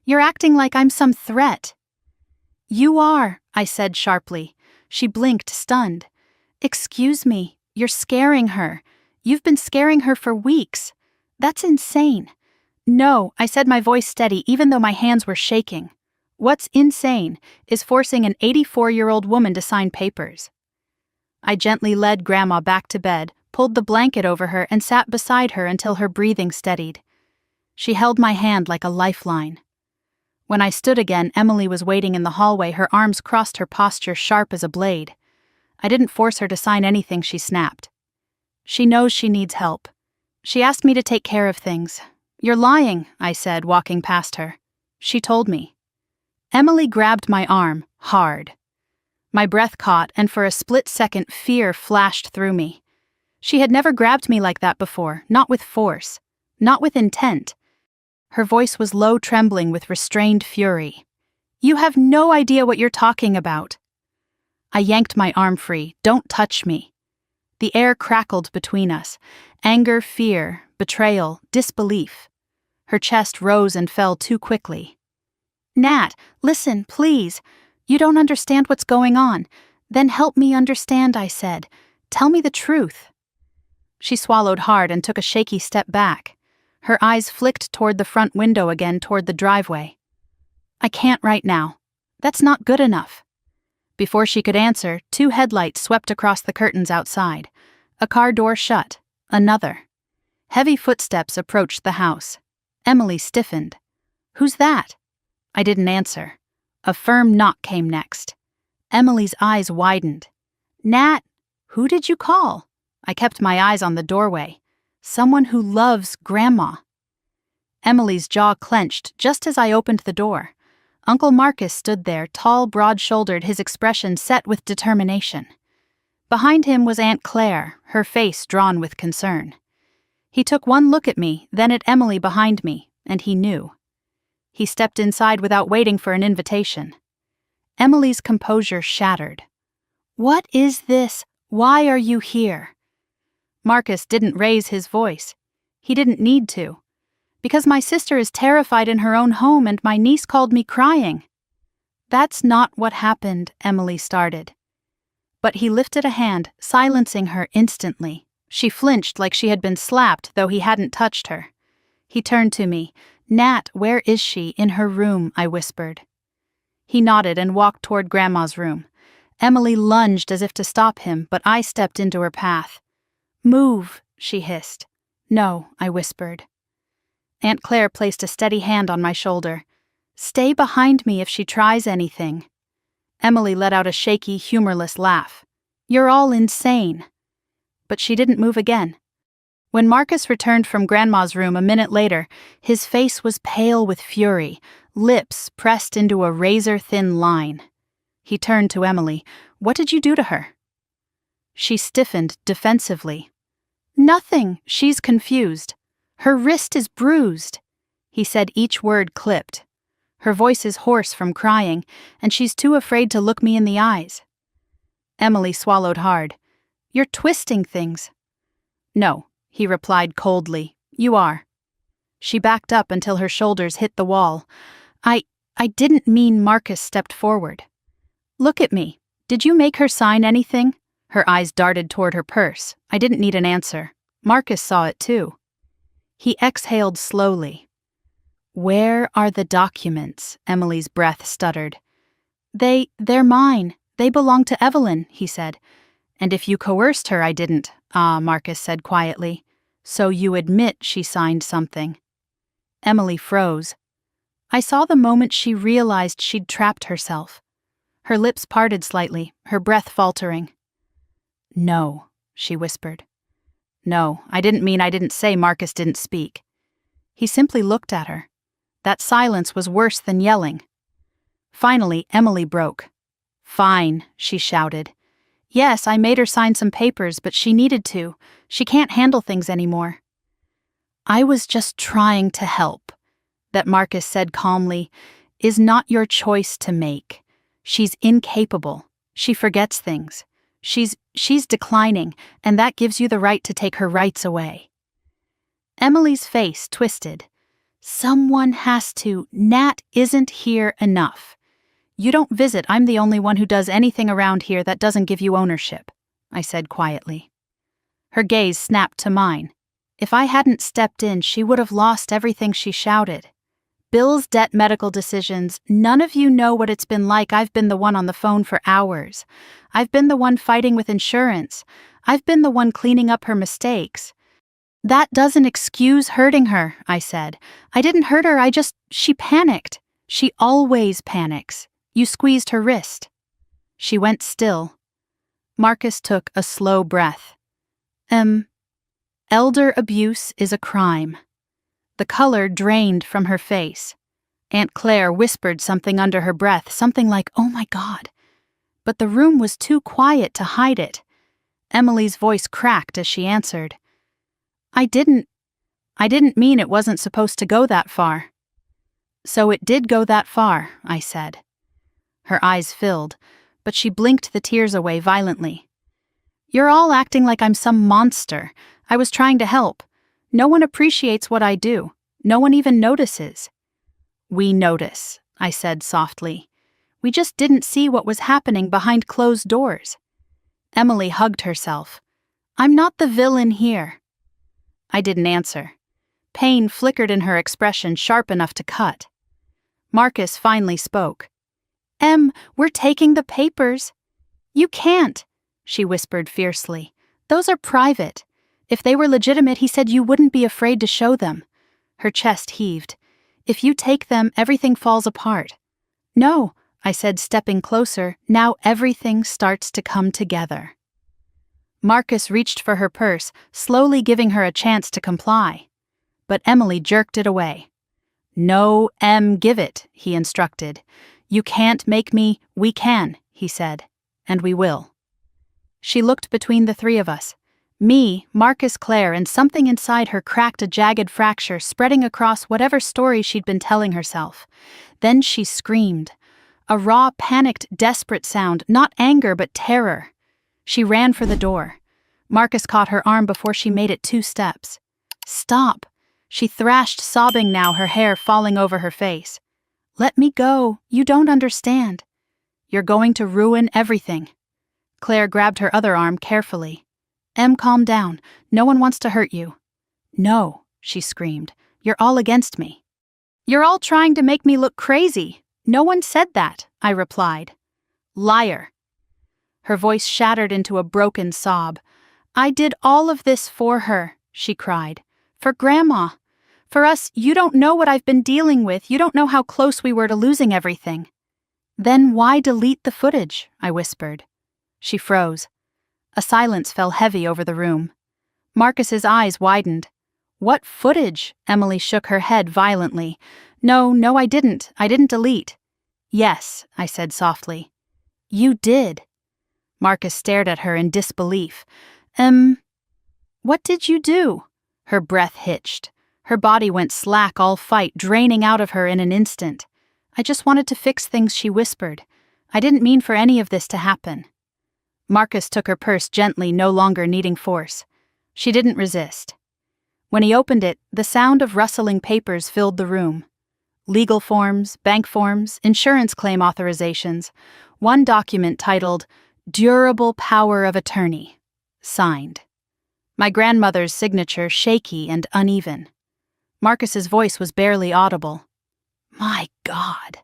[SPEAKER 1] "You're acting like I'm some threat." "You are," I said sharply. She blinked, stunned. "Excuse me, you're scaring her. You've been scaring her for weeks. That's insane." "No," I said, my voice steady even though my hands were shaking. "What's insane is forcing an 84-year-old woman to sign papers." I gently led Grandma back to bed, pulled the blanket over her, and sat beside her until her breathing steadied. She held my hand like a lifeline. When I stood again, Emily was waiting in the hallway, her arms crossed, her posture sharp as a blade. I didn't force her to sign anything, she snapped. "She knows she needs help. She asked me to take care of things." "You're lying," I said, walking past her. "She told me." Emily grabbed my arm, hard. My breath caught, and for a split second, fear flashed through me. She had never grabbed me like that before, not with force, not with intent. Her voice was low, trembling with restrained fury. "You have no idea what you're talking about." I yanked my arm free. "Don't touch me." The air crackled between us. Anger, fear, betrayal, disbelief. Her chest rose and fell too quickly. "Nat, listen, please. You don't understand what's going on. Then help me understand," I said. "Tell me the truth." She swallowed hard and took a shaky step back. Her eyes flicked toward the front window again, toward the driveway. "I can't right now. That's not good enough." Before she could answer, 2 headlights swept across the curtains outside. A car door shut. Another. Heavy footsteps approached the house. Emily stiffened. "Who's that?" I didn't answer. A firm knock came next. Emily's eyes widened. "Nat, who did you call?" I kept my eyes on the doorway. "Someone who loves Grandma." Emily's jaw clenched just as I opened the door. Uncle Marcus stood there, tall, broad-shouldered, his expression set with determination. Behind him was Aunt Claire, her face drawn with concern. He took one look at me, then at Emily behind me, and he knew. He stepped inside without waiting for an invitation. Emily's composure shattered. "What is this? Why are you here?" Marcus didn't raise his voice. He didn't need to. "Because my sister is terrified in her own home and my niece called me crying." "That's not what happened," Emily started. But he lifted a hand, silencing her instantly. She flinched like she had been slapped, though he hadn't touched her. He turned to me. "Nat, where is she? In her room," I whispered. He nodded and walked toward Grandma's room. Emily lunged as if to stop him, but I stepped into her path. "Move," she hissed. "No," I whispered. Aunt Claire placed a steady hand on my shoulder. "Stay behind me if she tries anything." Emily let out a shaky, humorless laugh. "You're all insane." But she didn't move again. When Marcus returned from Grandma's room a minute later, his face was pale with fury, lips pressed into a razor-thin line. He turned to Emily. "What did you do to her?" She stiffened defensively. "Nothing, she's confused. Her wrist is bruised." He said each word clipped. Her voice is hoarse from crying, and she's too afraid to look me in the eyes. Emily swallowed hard. "You're twisting things." "No," he replied coldly. "You are." She backed up until her shoulders hit the wall. I didn't mean." Marcus stepped forward. "Look at me. Did you make her sign anything?" Her eyes darted toward her purse. I didn't need an answer. Marcus saw it too. He exhaled slowly. "Where are the documents?" Emily's breath stuttered. They're mine. They belong to Evelyn," he said. "And if you coerced her, I didn't," Marcus said quietly. "So you admit she signed something." Emily froze. I saw the moment she realized she'd trapped herself. Her lips parted slightly, her breath faltering. "No," she whispered. "No, I didn't mean I didn't say Marcus didn't speak." He simply looked at her. That silence was worse than yelling. Finally, Emily broke. "Fine," she shouted. "Yes, I made her sign some papers, but she needed to. She can't handle things anymore." "I was just trying to help," that Marcus said calmly, "is not your choice to make. She's incapable. She forgets things. She's declining, and that gives you the right to take her rights away." Emily's face twisted. "Someone has to. Nat isn't here enough. You don't visit. I'm the only one who does anything around here that doesn't give you ownership," I said quietly. Her gaze snapped to mine. If I hadn't stepped in, she would have lost everything she shouted. "Bills, debt, medical decisions. None of you know what it's been like. I've been the one on the phone for hours. I've been the one fighting with insurance. I've been the one cleaning up her mistakes." "That doesn't excuse hurting her," I said. "I didn't hurt her, she panicked. She always panics. You squeezed her wrist." She went still. Marcus took a slow breath. Elder abuse is a crime." The color drained from her face. Aunt Claire whispered something under her breath, something like, "Oh my God." But the room was too quiet to hide it. Emily's voice cracked as she answered. I didn't mean it wasn't supposed to go that far." "So it did go that far," I said. Her eyes filled, but she blinked the tears away violently. "You're all acting like I'm some monster. I was trying to help. No one appreciates what I do. No one even notices." "We notice," I said softly. "We just didn't see what was happening behind closed doors." Emily hugged herself. "I'm not the villain here." I didn't answer. Pain flickered in her expression, sharp enough to cut. Marcus finally spoke. We're taking the papers." "You can't," she whispered fiercely. "Those are private. If they were legitimate, he said you wouldn't be afraid to show them." Her chest heaved. "If you take them, everything falls apart." "No," I said, stepping closer. "Now everything starts to come together." Marcus reached for her purse, slowly giving her a chance to comply. But Emily jerked it away. "No, give it," he instructed. "You can't make me." "We can," he said, "and we will." She looked between the three of us. Me, Marcus, Claire, and something inside her cracked a jagged fracture spreading across whatever story she'd been telling herself. Then she screamed. A raw, panicked, desperate sound, not anger but terror. She ran for the door. Marcus caught her arm before she made it 2 steps. "Stop!" She thrashed, sobbing now, her hair falling over her face. "Let me go. You don't understand. You're going to ruin everything." Claire grabbed her other arm carefully. "Em, calm down. No one wants to hurt you." "No," she screamed. "You're all against me." "You're all trying to make me look crazy." "No one said that," I replied. "Liar." Her voice shattered into a broken sob. "I did all of this for her," she cried. "For Grandma. For us. You don't know what I've been dealing with. You don't know how close we were to losing everything." "Then why delete the footage?" I whispered. She froze. A silence fell heavy over the room. Marcus's eyes widened. "What footage?" Emily shook her head violently. No, I didn't. I didn't delete." "Yes," I said softly. "You did." Marcus stared at her in disbelief. What did you do?" Her breath hitched. Her body went slack, all fight, draining out of her in an instant. "I just wanted to fix things," she whispered. "I didn't mean for any of this to happen." Marcus took her purse gently, no longer needing force. She didn't resist. When he opened it, the sound of rustling papers filled the room. Legal forms, bank forms, insurance claim authorizations. One document titled, "Durable Power of Attorney," signed. My grandmother's signature shaky and uneven. Marcus's voice was barely audible. "My God."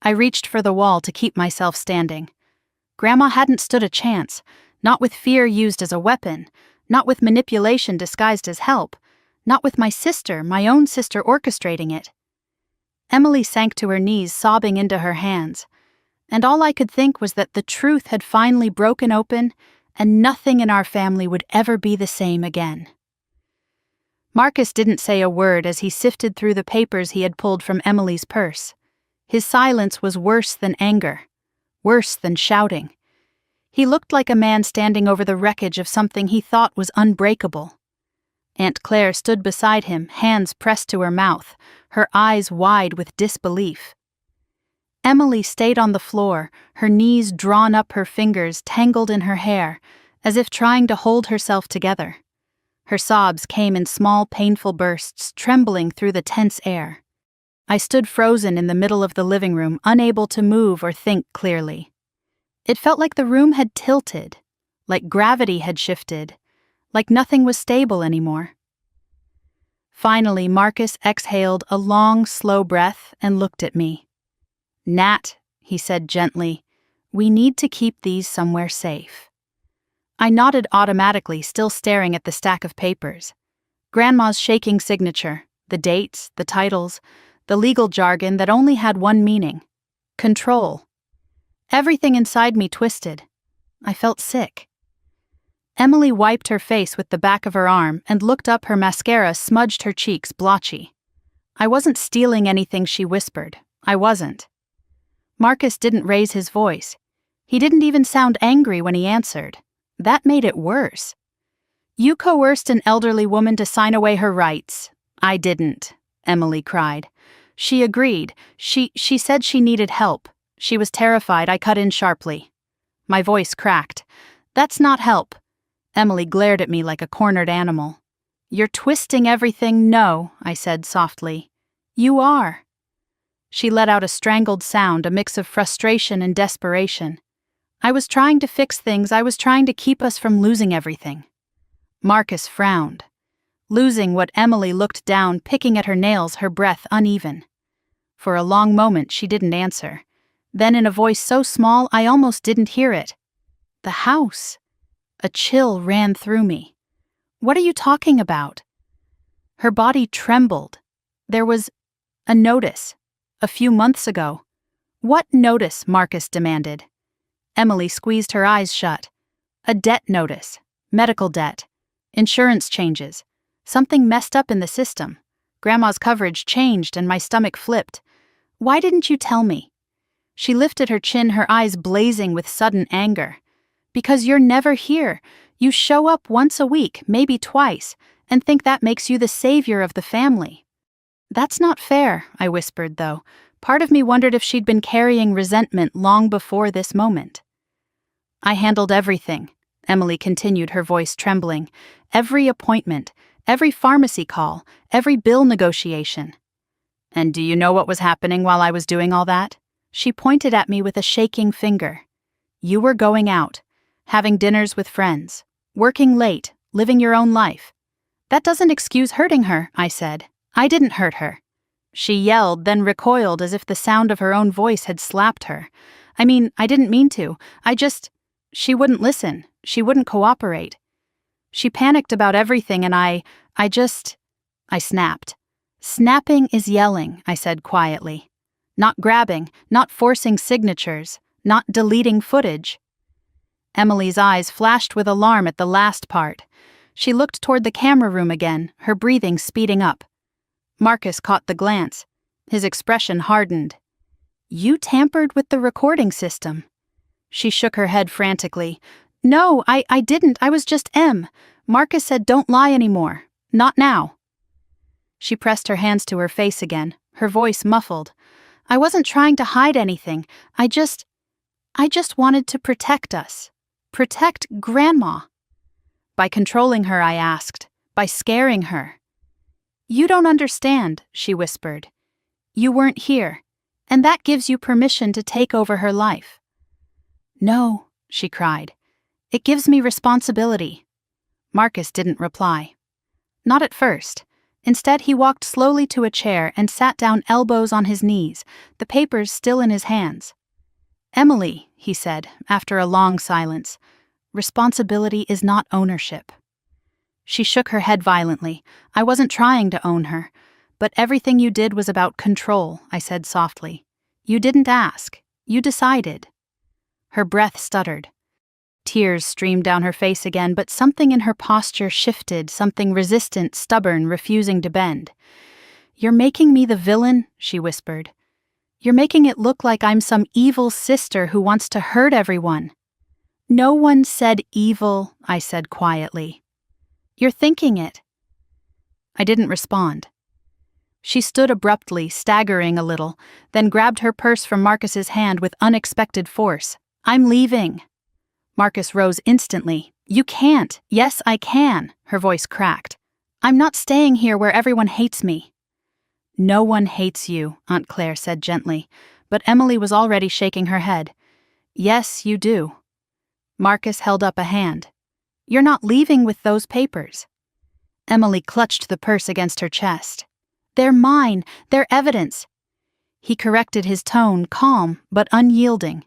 [SPEAKER 1] I reached for the wall to keep myself standing. Grandma hadn't stood a chance, not with fear used as a weapon, not with manipulation disguised as help, not with my own sister orchestrating it. Emily sank to her knees, sobbing into her hands, and all I could think was that the truth had finally broken open and nothing in our family would ever be the same again. Marcus didn't say a word as he sifted through the papers he had pulled from Emily's purse. His silence was worse than anger, worse than shouting. He looked like a man standing over the wreckage of something he thought was unbreakable. Aunt Claire stood beside him, hands pressed to her mouth, her eyes wide with disbelief. Emily stayed on the floor, her knees drawn up, her fingers tangled in her hair, as if trying to hold herself together. Her sobs came in small, painful bursts, trembling through the tense air. I stood frozen in the middle of the living room, unable to move or think clearly. It felt like the room had tilted, like gravity had shifted, like nothing was stable anymore. Finally, Marcus exhaled a long, slow breath and looked at me. "Nat," he said gently, "we need to keep these somewhere safe." I nodded automatically, still staring at the stack of papers. Grandma's shaking signature, the dates, the titles, the legal jargon that only had one meaning: control. Everything inside me twisted. I felt sick. Emily wiped her face with the back of her arm and looked up, her mascara smudged her cheeks blotchy. "I wasn't stealing anything," she whispered. "I wasn't." Marcus didn't raise his voice. He didn't even sound angry when he answered. That made it worse. "You coerced an elderly woman to sign away her rights." "I didn't," Emily cried. "She agreed. She said she needed help. She was terrified." I cut in sharply. My voice cracked. "That's not help." Emily glared at me like a cornered animal. "You're twisting everything." "No," I said softly. "You are." She let out a strangled sound, a mix of frustration and desperation. "I was trying to fix things. I was trying to keep us from losing everything." Marcus frowned. Losing what? Emily looked down, picking at her nails, her breath uneven. For a long moment she didn't answer. Then, in a voice so small I almost didn't hear it. "The house." A chill ran through me. "What are you talking about?" Her body trembled. "There was a notice. A few months ago." "What notice?" Marcus demanded. Emily squeezed her eyes shut. "A debt notice. Medical debt. Insurance changes. Something messed up in the system. Grandma's coverage changed and my stomach flipped. Why didn't you tell me?" She lifted her chin, her eyes blazing with sudden anger. Because you're never here. You show up once a week, maybe twice, and think that makes you the savior of the family. That's not fair, I whispered, though. Part of me wondered if she'd been carrying resentment long before this moment. I handled everything, Emily continued, her voice trembling. Every appointment, every pharmacy call, every bill negotiation. And do you know what was happening while I was doing all that? She pointed at me with a shaking finger. You were going out, having dinners with friends, working late, living your own life. That doesn't excuse hurting her, I said. I didn't hurt her. She yelled, then recoiled as if the sound of her own voice had slapped her. I mean, I didn't mean to. She wouldn't listen. She wouldn't cooperate. She panicked about everything and I snapped. Snapping is yelling, I said quietly. Not grabbing, not forcing signatures, not deleting footage. Emily's eyes flashed with alarm at the last part. She looked toward the camera room again, her breathing speeding up. Marcus caught the glance. His expression hardened. You tampered with the recording system. She shook her head frantically. No, I didn't. I was just M. Marcus said don't lie anymore. Not now. She pressed her hands to her face again, her voice muffled. I wasn't trying to hide anything. I just wanted to protect us. Protect Grandma. By controlling her, I asked. By scaring her. You don't understand, she whispered. You weren't here, and that gives you permission to take over her life. No, she cried. It gives me responsibility. Marcus didn't reply. Not at first. Instead, he walked slowly to a chair and sat down, elbows on his knees, the papers still in his hands. Emily, he said, after a long silence, responsibility is not ownership. She shook her head violently. I wasn't trying to own her. But everything you did was about control, I said softly. You didn't ask. You decided. Her breath stuttered. Tears streamed down her face again, but something in her posture shifted, something resistant, stubborn, refusing to bend. You're making me the villain, she whispered. You're making it look like I'm some evil sister who wants to hurt everyone. No one said evil, I said quietly. You're thinking it. I didn't respond. She stood abruptly, staggering a little, then grabbed her purse from Marcus's hand with unexpected force. I'm leaving. Marcus rose instantly. You can't. Yes, I can, her voice cracked. I'm not staying here where everyone hates me. No one hates you, Aunt Claire said gently, but Emily was already shaking her head. Yes, you do. Marcus held up a hand. You're not leaving with those papers. Emily clutched the purse against her chest. They're mine. They're evidence. He corrected his tone, calm but unyielding.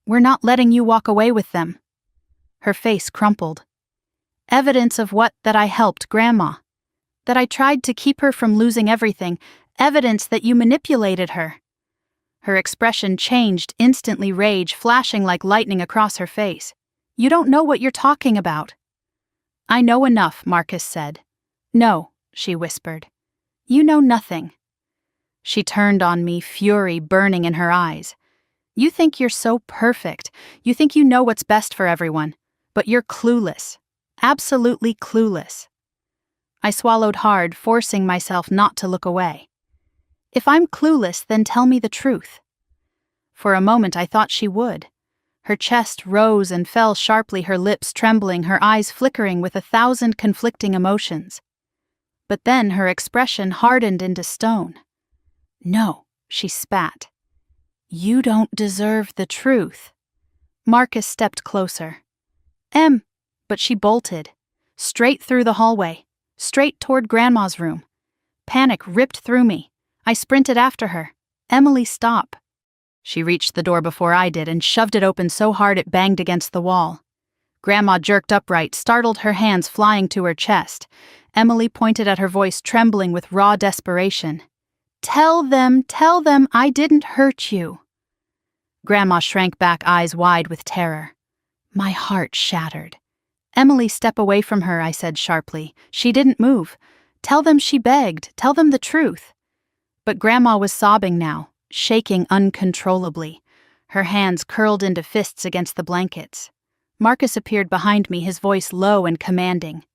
[SPEAKER 1] We're not letting you walk away with them. Her face crumpled. Evidence of what? That I helped Grandma. That I tried to keep her from losing everything. Evidence that you manipulated her. Her expression changed, instantly, rage flashing like lightning across her face. You don't know what you're talking about. I know enough, Marcus said. No, she whispered. You know nothing. She turned on me, fury burning in her eyes. You think you're so perfect. You think you know what's best for everyone. But you're clueless. Absolutely clueless. I swallowed hard, forcing myself not to look away. If I'm clueless, then tell me the truth. For a moment I thought she would. Her chest rose and fell sharply, her lips trembling, her eyes flickering with 1,000 conflicting emotions. But then her expression hardened into stone. No, she spat. You don't deserve the truth. Marcus stepped closer. But she bolted. Straight through the hallway. Straight toward Grandma's room. Panic ripped through me. I sprinted after her. Emily, stop. She reached the door before I did and shoved it open so hard it banged against the wall. Grandma jerked upright, startled, her hands flying to her chest. Emily pointed at her, voice trembling with raw desperation. Tell them I didn't hurt you. Grandma shrank back, eyes wide with terror. My heart shattered. Emily, step away from her, I said sharply. She didn't move. Tell them she begged. Tell them the truth. But Grandma was sobbing now, shaking uncontrollably. Her hands curled into fists against the blankets. Marcus appeared behind me, his voice low and commanding.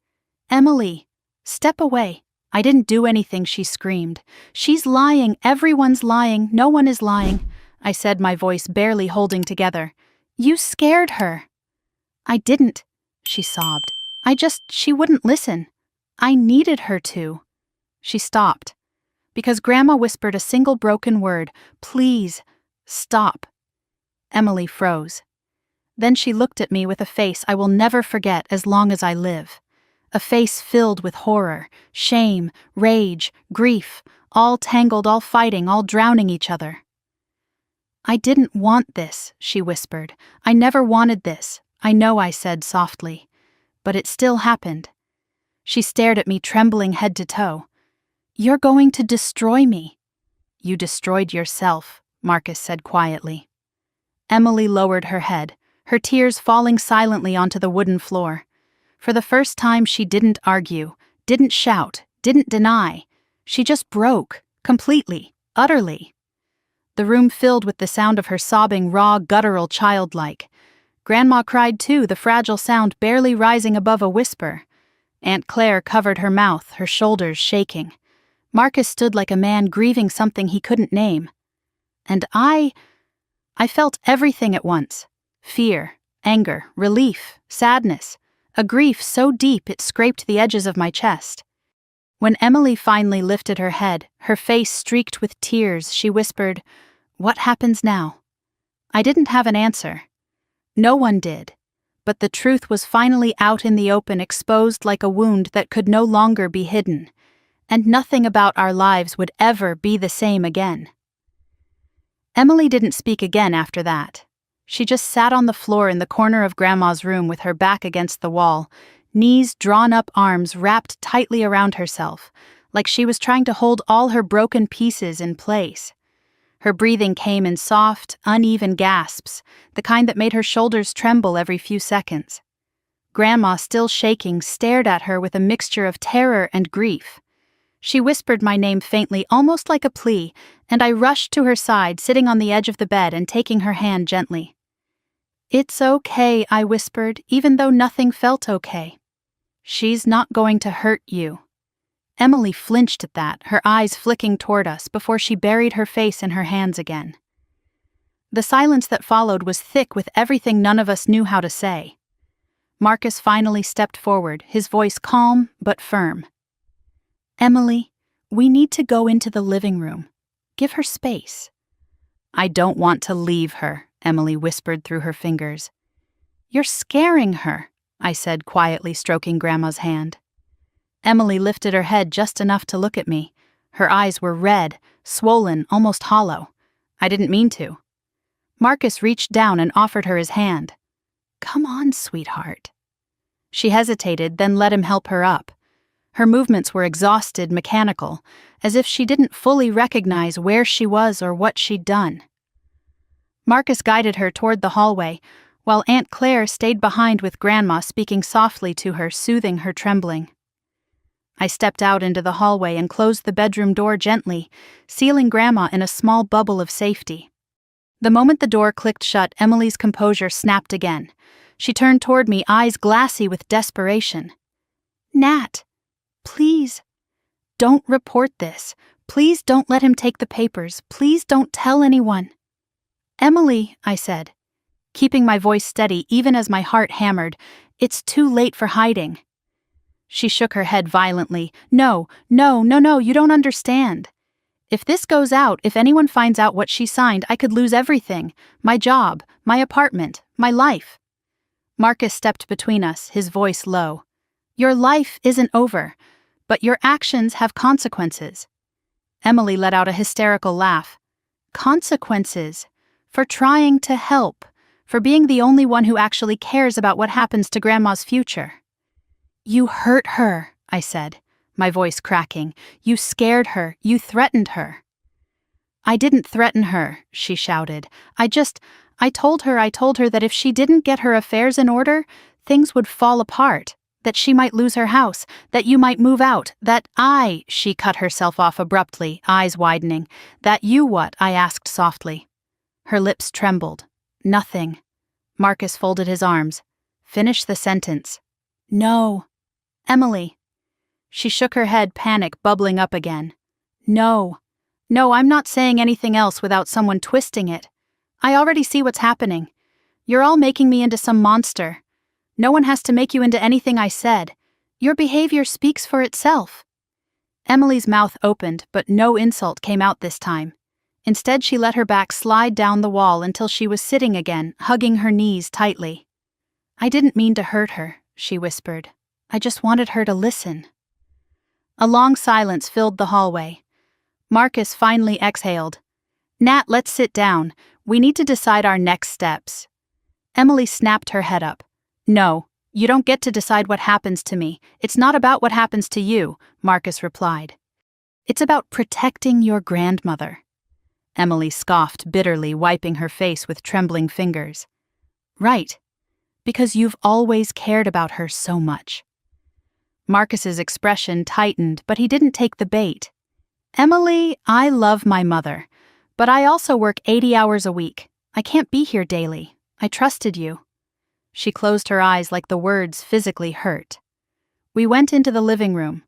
[SPEAKER 1] "Emily, step away. I didn't do anything," she screamed. "She's lying. Everyone's lying. No one is lying," I said, my voice barely holding together. "You scared her." "I didn't," she sobbed. She wouldn't listen. I needed her to." She stopped, because Grandma whispered a single broken word: "Please, stop." Emily froze. Then she looked at me with a face I will never forget as long as I live. A face filled with horror, shame, rage, grief, all tangled, all fighting, all drowning each other. "I didn't want this," she whispered. "I never wanted this. I know," I said softly. "But it still happened." She stared at me, trembling head to toe. "You're going to destroy me." "You destroyed yourself," Marcus said quietly. Emily lowered her head, her tears falling silently onto the wooden floor. For the first time, she didn't argue, didn't shout, didn't deny. She just broke, completely, utterly. The room filled with the sound of her sobbing, raw, guttural, childlike. Grandma cried too, the fragile sound barely rising above a whisper. Aunt Claire covered her mouth, her shoulders shaking. Marcus stood like a man grieving something he couldn't name. And I felt everything at once. Fear, anger, relief, sadness, a grief so deep it scraped the edges of my chest. When Emily finally lifted her head, her face streaked with tears, she whispered, "What happens now?" I didn't have an answer. No one did. But the truth was finally out in the open, exposed like a wound that could no longer be hidden. And nothing about our lives would ever be the same again. Emily didn't speak again after that. She just sat on the floor in the corner of Grandma's room with her back against the wall, knees drawn up, arms wrapped tightly around herself, like she was trying to hold all her broken pieces in place. Her breathing came in soft, uneven gasps, the kind that made her shoulders tremble every few seconds. Grandma, still shaking, stared at her with a mixture of terror and grief. She whispered my name faintly, almost like a plea, and I rushed to her side, sitting on the edge of the bed and taking her hand gently. "It's okay," I whispered, even though nothing felt okay. "She's not going to hurt you." Emily flinched at that, her eyes flicking toward us before she buried her face in her hands again. The silence that followed was thick with everything none of us knew how to say. Marcus finally stepped forward, his voice calm but firm. "Emily, we need to go into the living room. Give her space." "I don't want to leave her," Emily whispered through her fingers. "You're scaring her," I said, quietly stroking Grandma's hand. Emily lifted her head just enough to look at me. Her eyes were red, swollen, almost hollow. I didn't mean to. Marcus reached down and offered her his hand. "Come on, sweetheart." She hesitated, then let him help her up. Her movements were exhausted, mechanical, as if she didn't fully recognize where she was or what she'd done. Marcus guided her toward the hallway, while Aunt Claire stayed behind with Grandma, speaking softly to her, soothing her trembling. I stepped out into the hallway and closed the bedroom door gently, sealing Grandma in a small bubble of safety. The moment the door clicked shut, Emily's composure snapped again. She turned toward me, eyes glassy with desperation. "Nat, please, don't report this. Please don't let him take the papers. Please don't tell anyone." "Emily," I said, keeping my voice steady even as my heart hammered, "it's too late for hiding." She shook her head violently. No, you don't understand. If this goes out, if anyone finds out what she signed, I could lose everything. My job, my apartment, my life." Marcus stepped between us, his voice low. "Your life isn't over, but your actions have consequences." Emily let out a hysterical laugh. "Consequences? For trying to help, for being the only one who actually cares about what happens to Grandma's future." "You hurt her," I said, my voice cracking. "You scared her. You threatened her." "I didn't threaten her," she shouted. I told her that if she didn't get her affairs in order, things would fall apart, that she might lose her house, that you might move out, she cut herself off abruptly, eyes widening. "That you what?" I asked softly. Her lips trembled. "Nothing." Marcus folded his arms. Finish the sentence. No. Emily. She shook her head, panic bubbling up again. No. No, I'm not saying anything else without someone twisting it. I already see what's happening. You're all making me into some monster. No one has to make you into anything I said. Your behavior speaks for itself. Emily's mouth opened, but no insult came out this time. Instead, she let her back slide down the wall until she was sitting again, hugging her knees tightly. I didn't mean to hurt her, she whispered. I just wanted her to listen. A long silence filled the hallway. Marcus finally exhaled. Nat, let's sit down. We need to decide our next steps. Emily snapped her head up. No, you don't get to decide what happens to me. It's not about what happens to you, Marcus replied. It's about protecting your grandmother. Emily scoffed bitterly, wiping her face with trembling fingers. Right, because you've always cared about her so much. Marcus's expression tightened, but he didn't take the bait. Emily, I love my mother, but I also work 80 hours a week. I can't be here daily. I trusted you. She closed her eyes like the words physically hurt. We went into the living room.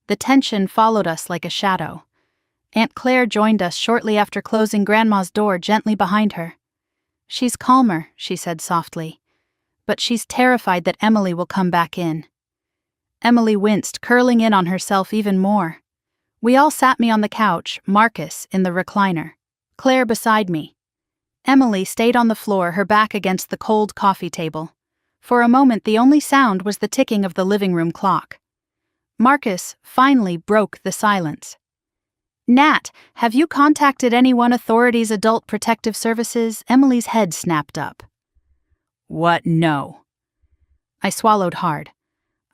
[SPEAKER 1] The tension followed us like a shadow. Aunt Claire joined us shortly after closing Grandma's door gently behind her. She's calmer, she said softly, but she's terrified that Emily will come back in. Emily winced, curling in on herself even more. We all sat me on the couch, Marcus in the recliner, Claire beside me. Emily stayed on the floor, her back against the cold coffee table. For a moment, the only sound was the ticking of the living room clock. Marcus finally broke the silence. Nat, have you contacted anyone? Authorities, Adult Protective Services? Emily's head snapped up. What? No. I swallowed hard.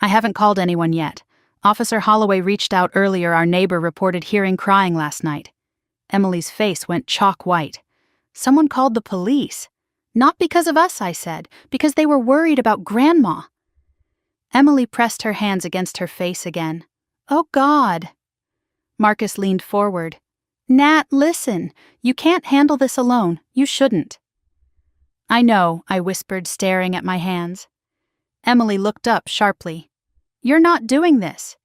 [SPEAKER 1] I haven't called anyone yet. Officer Holloway reached out earlier. Our neighbor reported hearing crying last night. Emily's face went chalk white. Someone called the police. Not because of us, I said, because they were worried about Grandma. Emily pressed her hands against her face again. Oh, God. Marcus leaned forward. Nat, listen. You can't handle this alone. You shouldn't. I know, I whispered, staring at my hands. Emily looked up sharply. You're not doing this.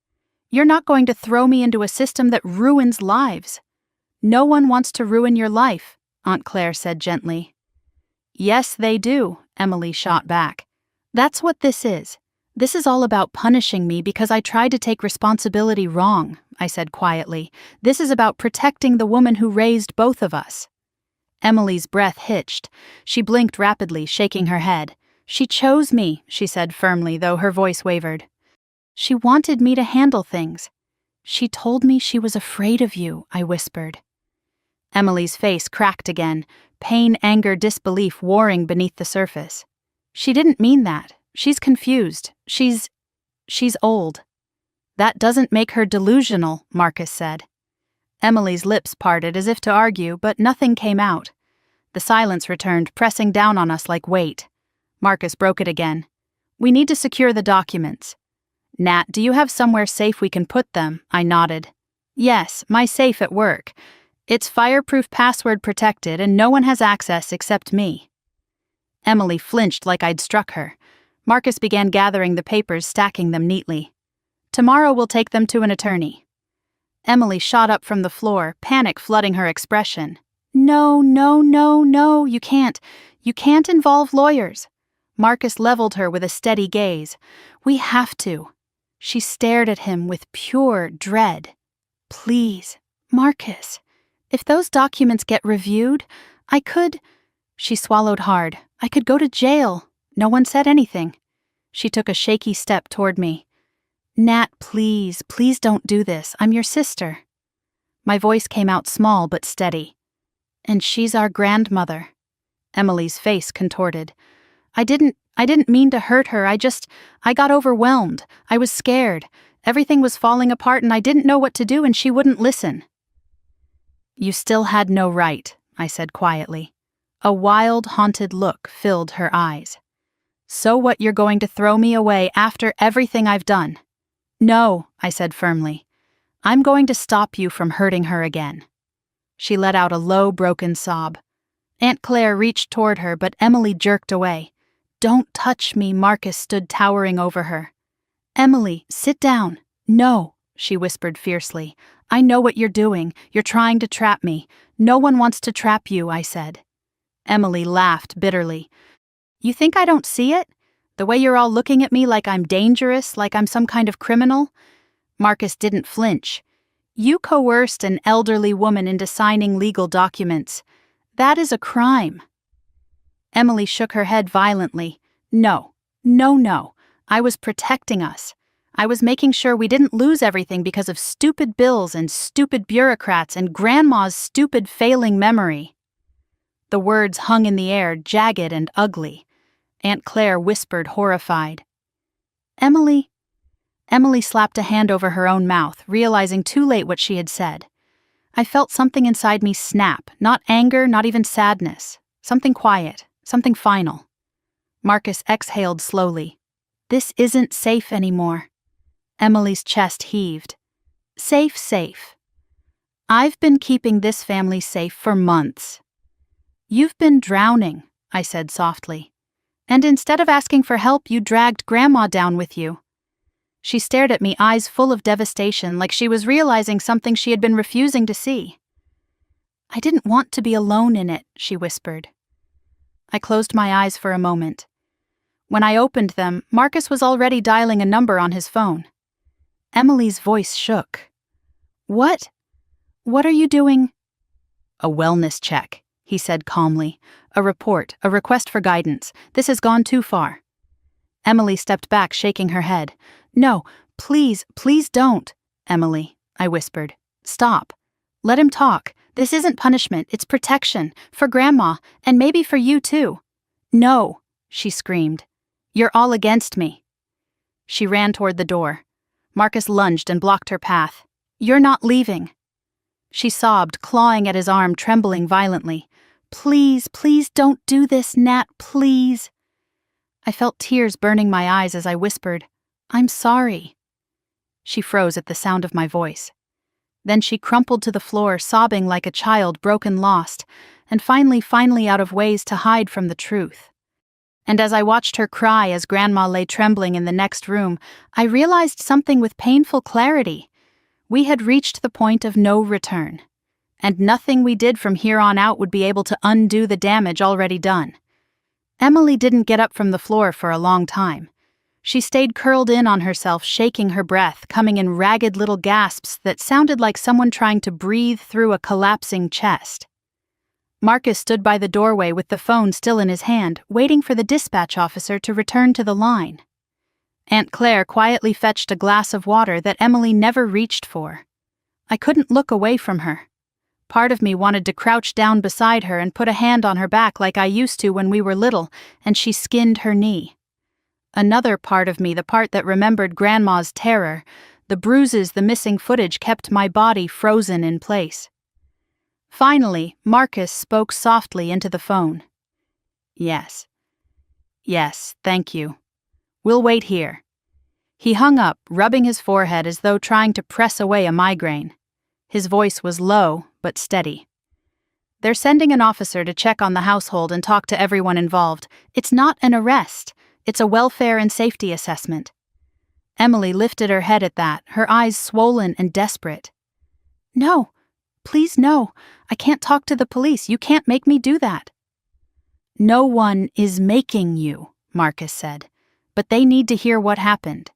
[SPEAKER 1] You're not going to throw me into a system that ruins lives. No one wants to ruin your life, Aunt Claire said gently. Yes, they do, Emily shot back. That's what this is. This is all about punishing me because I tried to take responsibility wrong, I said quietly. This is about protecting the woman who raised both of us. Emily's breath hitched. She blinked rapidly, shaking her head. She chose me, she said firmly, though her voice wavered. She wanted me to handle things. She told me she was afraid of you, I whispered. Emily's face cracked again, pain, anger, disbelief warring beneath the surface. She didn't mean that. She's confused. She's old. That doesn't make her delusional, Marcus said. Emily's lips parted as if to argue, but nothing came out. The silence returned, pressing down on us like weight. Marcus broke it again. We need to secure the documents. Nat, do you have somewhere safe we can put them? I nodded. Yes, my safe at work. It's fireproof, password protected, and no one has access except me. Emily flinched like I'd struck her. Marcus began gathering the papers, stacking them neatly. Tomorrow we'll take them to an attorney. Emily shot up from the floor, panic flooding her expression. No, no, no, no, you can't. You can't involve lawyers. Marcus leveled her with a steady gaze. We have to. She stared at him with pure dread. Please, Marcus, if those documents get reviewed, I could... She swallowed hard. I could go to jail. No one said anything. She took a shaky step toward me. Nat, please, please don't do this. I'm your sister. My voice came out small but steady. And she's our grandmother. Emily's face contorted. I didn't mean to hurt her. I got overwhelmed. I was scared. Everything was falling apart and I didn't know what to do and she wouldn't listen. You still had no right, I said quietly. A wild, haunted look filled her eyes. So what, you're going to throw me away after everything I've done? No, I said firmly. I'm going to stop you from hurting her again. She let out a low, broken sob. Aunt Claire reached toward her, but Emily jerked away. Don't touch me, Marcus stood towering over her. Emily, sit down. No, she whispered fiercely. I know what you're doing. You're trying to trap me. No one wants to trap you, I said. Emily laughed bitterly. You think I don't see it? The way you're all looking at me like I'm dangerous, like I'm some kind of criminal? Marcus didn't flinch. You coerced an elderly woman into signing legal documents. That is a crime. Emily shook her head violently. No. I was protecting us. I was making sure we didn't lose everything because of stupid bills and stupid bureaucrats and Grandma's stupid failing memory. The words hung in the air, jagged and ugly. Aunt Claire whispered, horrified. Emily slapped a hand over her own mouth, realizing too late what she had said. I felt something inside me snap, not anger, not even sadness. Something quiet, something final. Marcus exhaled slowly. This isn't safe anymore. Emily's chest heaved. Safe. I've been keeping this family safe for months. You've been drowning, I said softly. And instead of asking for help, you dragged Grandma down with you. She stared at me, eyes full of devastation, like she was realizing something she had been refusing to see. I didn't want to be alone in it, she whispered. I closed my eyes for a moment. When I opened them, Marcus was already dialing a number on his phone. Emily's voice shook. What are you doing? A wellness check, he said calmly. A report, a request for guidance. This has gone too far. Emily stepped back, shaking her head. No, please don't, Emily, I whispered. Stop. Let him talk. This isn't punishment, it's protection. For Grandma, and maybe for you too. No, she screamed. You're all against me. She ran toward the door. Marcus lunged and blocked her path. You're not leaving. She sobbed, clawing at his arm, trembling violently. Please don't do this, Nat, please. I felt tears burning my eyes as I whispered, I'm sorry. She froze at the sound of my voice. Then she crumpled to the floor, sobbing like a child broken lost, and finally out of ways to hide from the truth. And as I watched her cry as Grandma lay trembling in the next room, I realized something with painful clarity. We had reached the point of no return, and nothing we did from here on out would be able to undo the damage already done. Emily didn't get up from the floor for a long time. She stayed curled in on herself, shaking her breath, coming in ragged little gasps that sounded like someone trying to breathe through a collapsing chest. Marcus stood by the doorway with the phone still in his hand, waiting for the dispatch officer to return to the line. Aunt Claire quietly fetched a glass of water that Emily never reached for. I couldn't look away from her. Part of me wanted to crouch down beside her and put a hand on her back like I used to when we were little, and she skinned her knee. Another part of me, the part that remembered Grandma's terror, the bruises, the missing footage, kept my body frozen in place. Finally, Marcus spoke softly into the phone. Yes, thank you. We'll wait here. He hung up, rubbing his forehead as though trying to press away a migraine. His voice was low, but steady. They're sending an officer to check on the household and talk to everyone involved. It's not an arrest. It's a welfare and safety assessment. Emily lifted her head at that, her eyes swollen and desperate. No, please no. I can't talk to the police. You can't make me do that. No one is making you, Marcus said, but they need to hear what happened.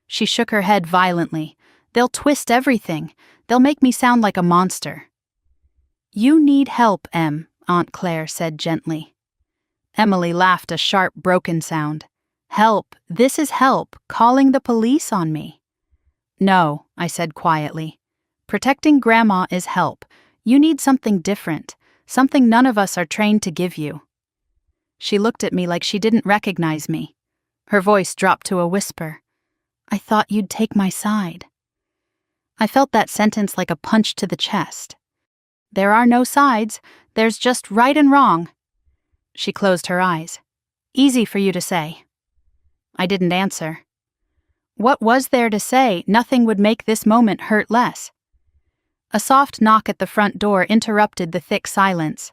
[SPEAKER 1] She shook her head violently. They'll twist everything. They'll make me sound like a monster. You need help, Em, Aunt Claire said gently. Emily laughed a sharp, broken sound. Help, this is help, calling the police on me. No, I said quietly. Protecting Grandma is help. You need something different, something none of us are trained to give you. She looked at me like she didn't recognize me. Her voice dropped to a whisper. I thought you'd take my side. I felt that sentence like a punch to the chest. There are no sides, there's just right and wrong. She closed her eyes. Easy for you to say. I didn't answer. What was there to say? Nothing would make this moment hurt less. A soft knock at the front door interrupted the thick silence.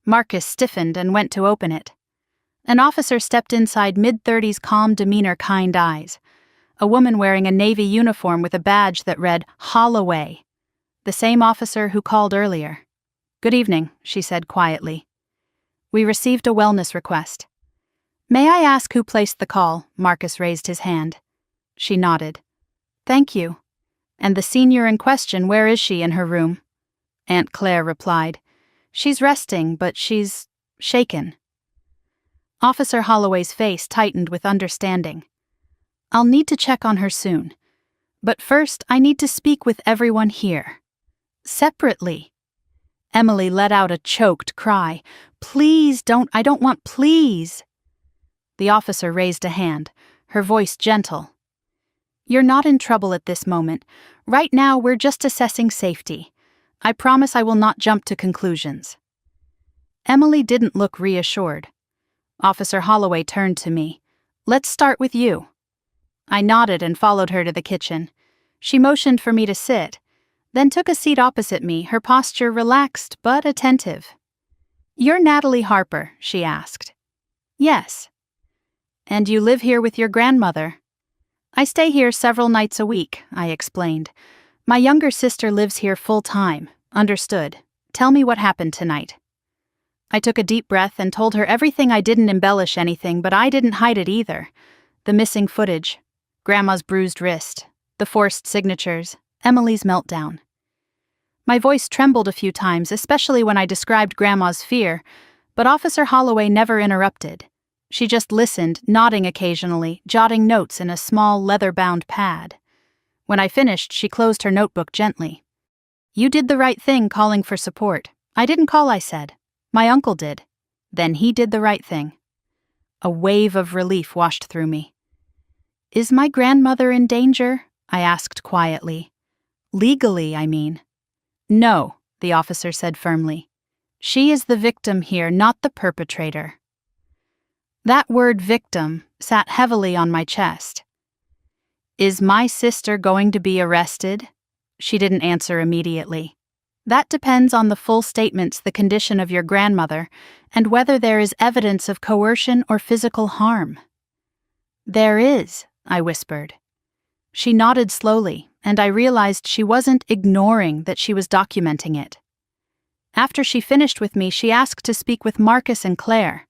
[SPEAKER 1] Marcus stiffened and went to open it. An officer stepped inside, mid-30s, calm demeanor, kind eyes. A woman wearing a Navy uniform with a badge that read Holloway. The same officer who called earlier. "Good evening," she said quietly. "We received a wellness request." "May I ask who placed the call?" Marcus raised his hand. She nodded. "Thank you. And the senior in question, where is she? In her room?" Aunt Claire replied. "She's resting, but she's shaken." Officer Holloway's face tightened with understanding. "I'll need to check on her soon. But first, I need to speak with everyone here. Separately." Emily let out a choked cry. "Please don't, I don't want, please." The officer raised a hand, her voice gentle. "You're not in trouble at this moment. Right now, we're just assessing safety. I promise I will not jump to conclusions." Emily didn't look reassured. Officer Holloway turned to me. "Let's start with you." I nodded and followed her to the kitchen. She motioned for me to sit, then took a seat opposite me, her posture relaxed but attentive. "You're Natalie Harper?" she asked. "Yes." "And you live here with your grandmother?" "I stay here several nights a week," I explained. "My younger sister lives here full-time." "Understood. Tell me what happened tonight." I took a deep breath and told her everything. I didn't embellish anything, but I didn't hide it either. The missing footage, Grandma's bruised wrist, the forced signatures, Emily's meltdown. My voice trembled a few times, especially when I described Grandma's fear, but Officer Holloway never interrupted. She just listened, nodding occasionally, jotting notes in a small leather-bound pad. When I finished, she closed her notebook gently. "You did the right thing calling for support." "I didn't call," I said. "My uncle did." "Then he did the right thing." A wave of relief washed through me. "Is my grandmother in danger?" I asked quietly. "Legally, I mean." "No," the officer said firmly. "She is the victim here, not the perpetrator." That word victim sat heavily on my chest. "Is my sister going to be arrested?" She didn't answer immediately. "That depends on the full statements, the condition of your grandmother, and whether there is evidence of coercion or physical harm." "There is," I whispered. She nodded slowly, and I realized she wasn't ignoring that she was documenting it. After she finished with me, she asked to speak with Marcus and Claire.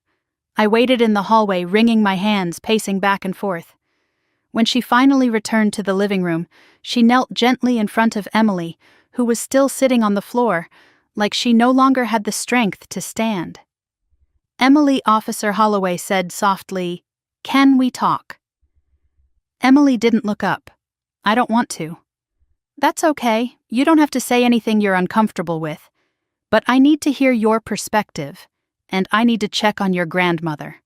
[SPEAKER 1] I waited in the hallway, wringing my hands, pacing back and forth. When she finally returned to the living room, she knelt gently in front of Emily, who was still sitting on the floor, like she no longer had the strength to stand. "Emily," Officer Holloway said softly, "can we talk?" Emily didn't look up. "I don't want to." "That's okay. You don't have to say anything you're uncomfortable with. But I need to hear your perspective, and I need to check on your grandmother."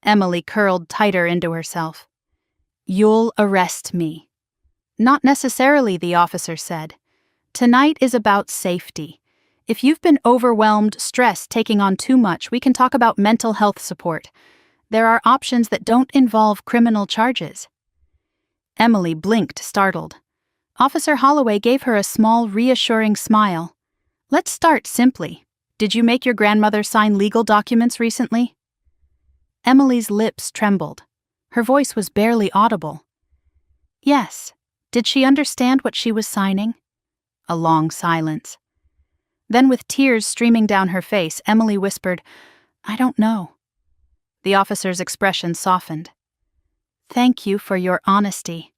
[SPEAKER 1] Emily curled tighter into herself. "You'll arrest me." "Not necessarily," the officer said. "Tonight is about safety. If you've been overwhelmed, stressed, taking on too much, we can talk about mental health support. There are options that don't involve criminal charges." Emily blinked, startled. Officer Holloway gave her a small, reassuring smile. "Let's start simply. Did you make your grandmother sign legal documents recently?" Emily's lips trembled. Her voice was barely audible. "Yes." "Did she understand what she was signing?" A long silence. Then, with tears streaming down her face, Emily whispered, "I don't know." The officer's expression softened. "Thank you for your honesty."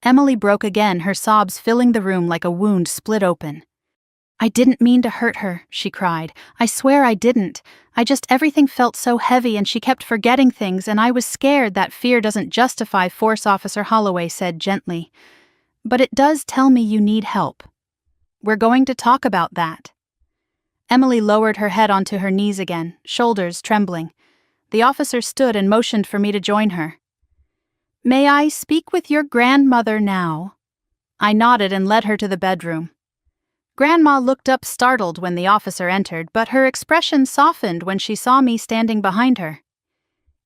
[SPEAKER 1] Emily broke again, her sobs filling the room like a wound split open. "I didn't mean to hurt her," she cried. "I swear I didn't. Everything felt so heavy and she kept forgetting things and I was scared. That fear doesn't justify force," Officer Holloway said gently. "But it does tell me you need help. We're going to talk about that." Emily lowered her head onto her knees again, shoulders trembling. The officer stood and motioned for me to join her. "May I speak with your grandmother now?" I nodded and led her to the bedroom. Grandma looked up startled when the officer entered, but her expression softened when she saw me standing behind her.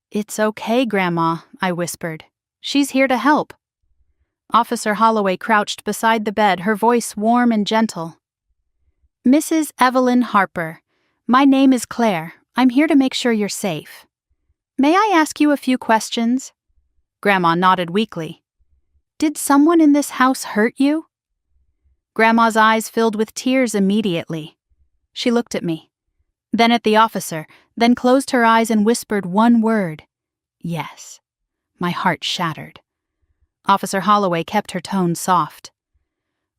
[SPEAKER 1] "It's okay, Grandma," I whispered. "She's here to help." Officer Holloway crouched beside the bed, her voice warm and gentle. "Mrs. Evelyn Harper, my name is Claire. I'm here to make sure you're safe." May I ask you a few questions? Grandma nodded weakly. Did someone in this house hurt you? Grandma's eyes filled with tears immediately. She looked at me, then at the officer, then closed her eyes and whispered one word. Yes. My heart shattered. Officer Holloway kept her tone soft.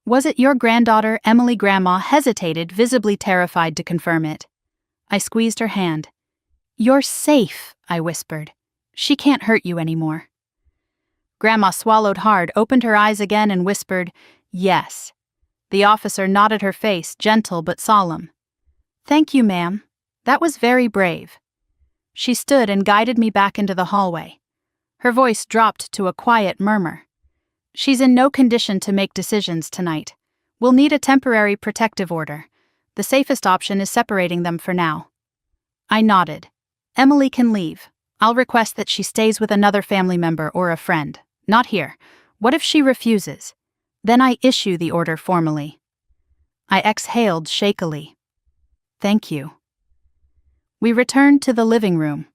[SPEAKER 1] Was it your granddaughter, Emily? Grandma hesitated, visibly terrified to confirm it. I squeezed her hand. You're safe, I whispered. She can't hurt you anymore. Grandma swallowed hard, opened her eyes again, and whispered, Yes. The officer nodded her face, gentle but solemn. Thank you, ma'am. That was very brave. She stood and guided me back into the hallway. Her voice dropped to a quiet murmur. She's in no condition to make decisions tonight. We'll need a temporary protective order. The safest option is separating them for now. I nodded. Emily can leave. I'll request that she stays with another family member or a friend. Not here. What if she refuses? Then I issue the order formally. I exhaled shakily. Thank you. We returned to the living room.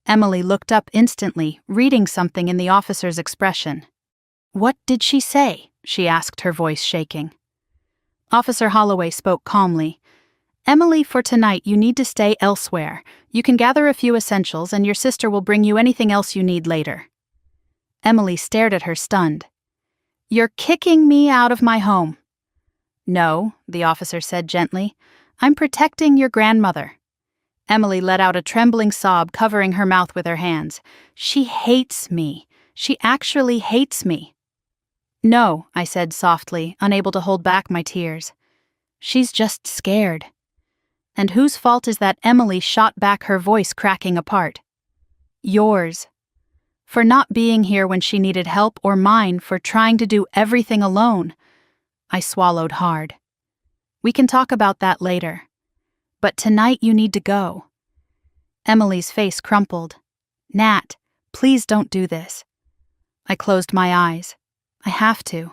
[SPEAKER 1] Emily looked up instantly, reading something in the officer's expression. What did she say? She asked, her voice shaking. Officer Holloway spoke calmly. Emily, for tonight you need to stay elsewhere. You can gather a few essentials and your sister will bring you anything else you need later. Emily stared at her, stunned. You're kicking me out of my home. No, the officer said gently. I'm protecting your grandmother. Emily let out a trembling sob, covering her mouth with her hands. She hates me. She actually hates me. No, I said softly, unable to hold back my tears. She's just scared. And whose fault is that? Emily shot back, her voice cracking apart. Yours. For not being here when she needed help, or mine for trying to do everything alone. I swallowed hard. We can talk about that later. But tonight you need to go. Emily's face crumpled. Nat, please don't do this. I closed my eyes. I have to.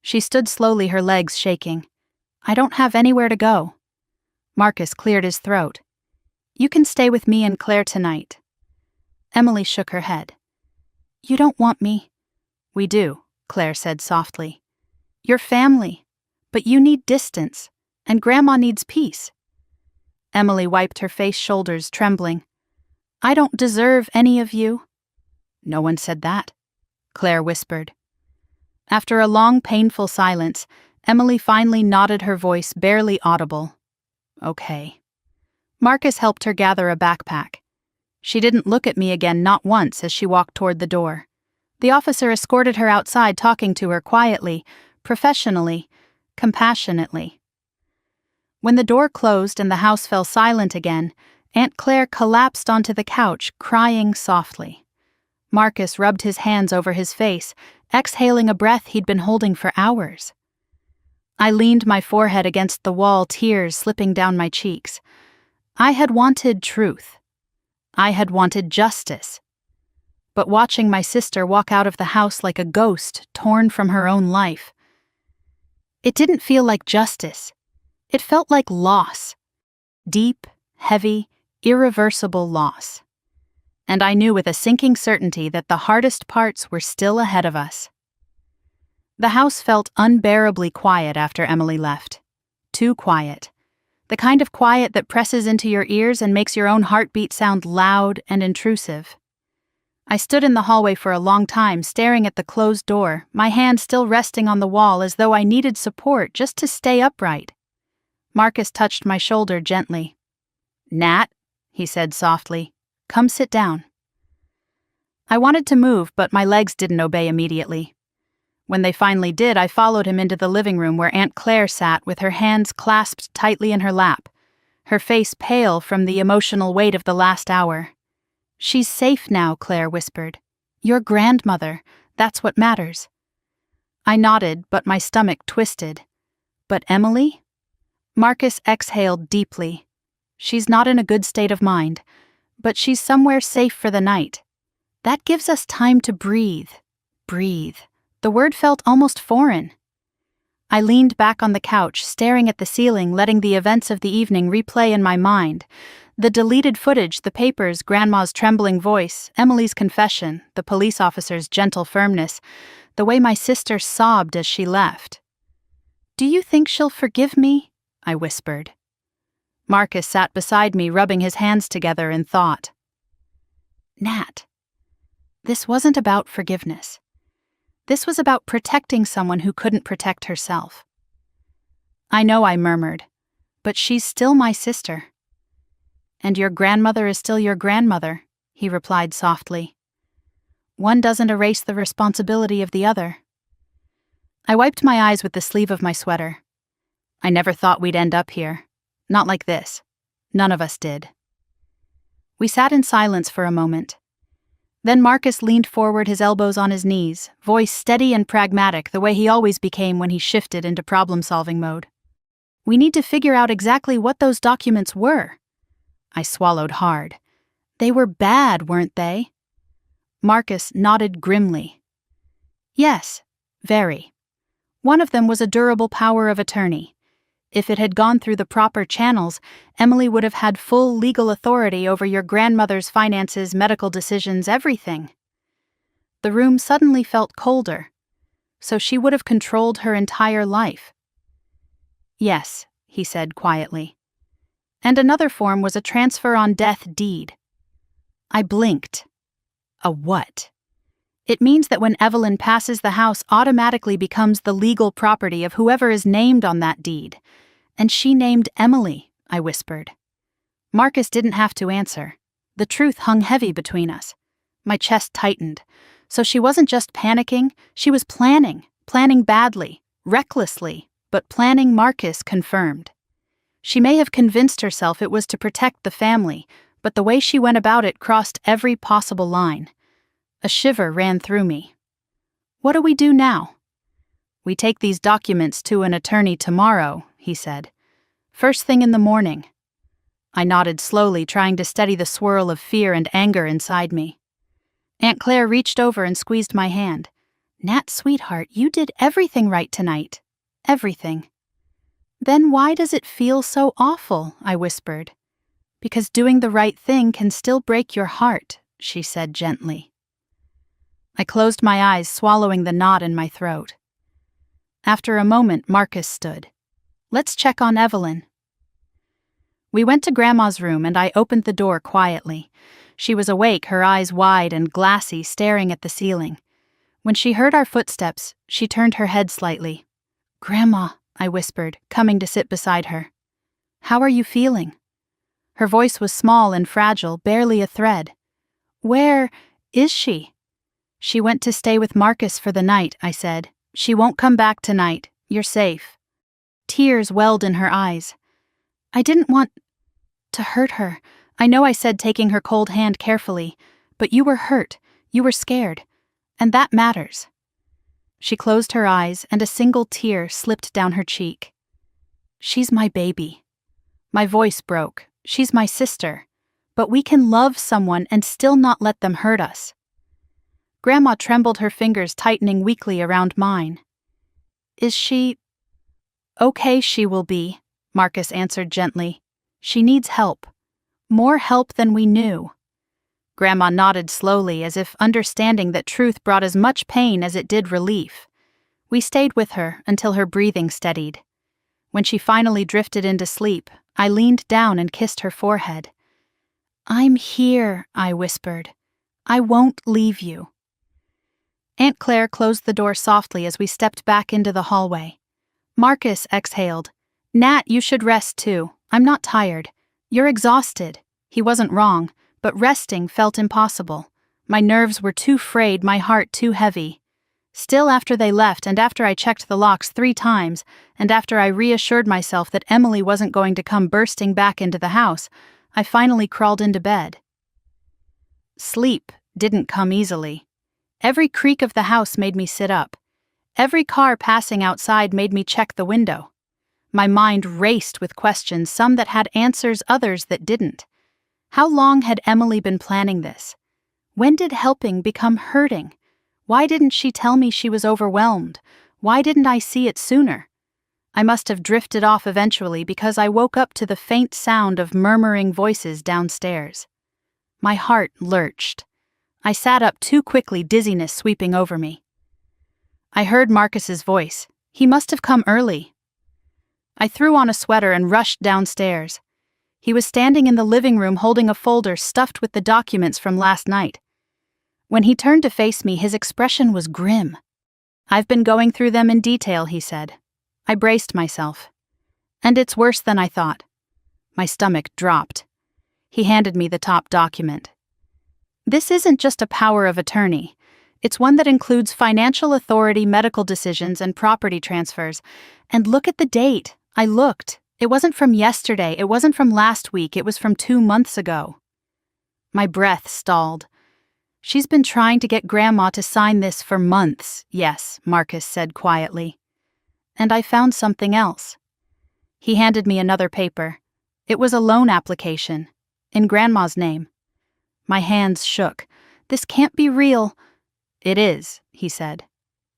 [SPEAKER 1] She stood slowly, her legs shaking. I don't have anywhere to go. Marcus cleared his throat. You can stay with me and Claire tonight. Emily shook her head. You don't want me. We do, Claire said softly. You're family, but you need distance, and Grandma needs peace. Emily wiped her face, shoulders trembling. I don't deserve any of you. No one said that, Claire whispered. After a long, painful silence, Emily finally nodded, her voice barely audible. Okay. Marcus helped her gather a backpack. She didn't look at me again, not once, as she walked toward the door. The officer escorted her outside, talking to her quietly, professionally, compassionately. When the door closed and the house fell silent again, Aunt Claire collapsed onto the couch, crying softly. Marcus rubbed his hands over his face, exhaling a breath he'd been holding for hours. I leaned my forehead against the wall, tears slipping down my cheeks. I had wanted truth. I had wanted justice. But watching my sister walk out of the house like a ghost torn from her own life, it didn't feel like justice. It felt like loss. Deep, heavy, irreversible loss. And I knew with a sinking certainty that the hardest parts were still ahead of us. The house felt unbearably quiet after Emily left. Too quiet. The kind of quiet that presses into your ears and makes your own heartbeat sound loud and intrusive. I stood in the hallway for a long time, staring at the closed door, my hand still resting on the wall as though I needed support just to stay upright. Marcus touched my shoulder gently. Nat, he said softly, come sit down. I wanted to move, but my legs didn't obey immediately. When they finally did, I followed him into the living room where Aunt Claire sat with her hands clasped tightly in her lap, her face pale from the emotional weight of the last hour. She's safe now, Claire whispered. Your grandmother, that's what matters. I nodded, but my stomach twisted. But Emily? Marcus exhaled deeply. She's not in a good state of mind, but she's somewhere safe for the night. That gives us time to breathe. Breathe. The word felt almost foreign. I leaned back on the couch, staring at the ceiling, letting the events of the evening replay in my mind. The deleted footage, the papers, Grandma's trembling voice, Emily's confession, the police officer's gentle firmness, the way my sister sobbed as she left. "Do you think she'll forgive me?" I whispered. Marcus sat beside me, rubbing his hands together in thought. "Nat, this wasn't about forgiveness. This was about protecting someone who couldn't protect herself." "I know," I murmured, "but she's still my sister." "And your grandmother is still your grandmother," he replied softly. "One doesn't erase the responsibility of the other." I wiped my eyes with the sleeve of my sweater. I never thought we'd end up here. Not like this. None of us did. We sat in silence for a moment. Then Marcus leaned forward, his elbows on his knees, voice steady and pragmatic the way he always became when he shifted into problem-solving mode. "We need to figure out exactly what those documents were." I swallowed hard. "They were bad, weren't they?" Marcus nodded grimly. "Yes, very. One of them was a durable power of attorney. If it had gone through the proper channels, Emily would have had full legal authority over your grandmother's finances, medical decisions, everything." The room suddenly felt colder. So she would have controlled her entire life. "Yes," he said quietly. "And another form was a transfer on death deed." I blinked. "A what?" "It means that when Evelyn passes, the house automatically becomes the legal property of whoever is named on that deed. And she named Emily," I whispered. Marcus didn't have to answer. The truth hung heavy between us. My chest tightened. So she wasn't just panicking, she was planning badly, recklessly, but planning. Marcus confirmed. She may have convinced herself it was to protect the family, but the way she went about it crossed every possible line. A shiver ran through me. "What do we do now?" "We take these documents to an attorney tomorrow," he said. "First thing in the morning." I nodded slowly, trying to steady the swirl of fear and anger inside me. Aunt Claire reached over and squeezed my hand. "Nat, sweetheart, you did everything right tonight. Everything." "Then why does it feel so awful?" I whispered. "Because doing the right thing can still break your heart," she said gently. I closed my eyes, swallowing the knot in my throat. After a moment, Marcus stood. "Let's check on Evelyn." We went to Grandma's room and I opened the door quietly. She was awake, her eyes wide and glassy, staring at the ceiling. When she heard our footsteps, she turned her head slightly. "Grandma," I whispered, coming to sit beside her. "How are you feeling?" Her voice was small and fragile, barely a thread. "Where is she?" "She went to stay with Marcus for the night," I said. "She won't come back tonight. You're safe." Tears welled in her eyes. "I didn't want to hurt her. I know," I said, taking her cold hand carefully. "But you were hurt. You were scared. And that matters." She closed her eyes and a single tear slipped down her cheek. "She's my baby." My voice broke. "She's my sister. But we can love someone and still not let them hurt us." Grandma trembled, her fingers tightening weakly around mine. "Is she okay?" "She will be," Marcus answered gently. "She needs help. More help than we knew." Grandma nodded slowly, as if understanding that truth brought as much pain as it did relief. We stayed with her until her breathing steadied. When she finally drifted into sleep, I leaned down and kissed her forehead. "I'm here," I whispered. "I won't leave you." Aunt Claire closed the door softly as we stepped back into the hallway. Marcus exhaled. "Nat, you should rest too. I'm not tired. You're exhausted." He wasn't wrong, but resting felt impossible. My nerves were too frayed, my heart too heavy. Still, after they left, and after I checked the locks 3 times, and after I reassured myself that Emily wasn't going to come bursting back into the house, I finally crawled into bed. Sleep didn't come easily. Every creak of the house made me sit up. Every car passing outside made me check the window. My mind raced with questions, some that had answers, others that didn't. How long had Emily been planning this? When did helping become hurting? Why didn't she tell me she was overwhelmed? Why didn't I see it sooner? I must have drifted off eventually because I woke up to the faint sound of murmuring voices downstairs. My heart lurched. I sat up too quickly, dizziness sweeping over me. I heard Marcus's voice. He must have come early. I threw on a sweater and rushed downstairs. He was standing in the living room holding a folder stuffed with the documents from last night. When he turned to face me, his expression was grim. "I've been going through them in detail," he said. I braced myself. "And it's worse than I thought." My stomach dropped. He handed me the top document. "This isn't just a power of attorney. It's one that includes financial authority, medical decisions, and property transfers. And look at the date." I looked. It wasn't from yesterday, it wasn't from last week, it was from 2 months ago. My breath stalled. "She's been trying to get Grandma to sign this for months." "Yes," Marcus said quietly. "And I found something else." He handed me another paper. It was a loan application, in Grandma's name. My hands shook. "This can't be real." "It is," he said.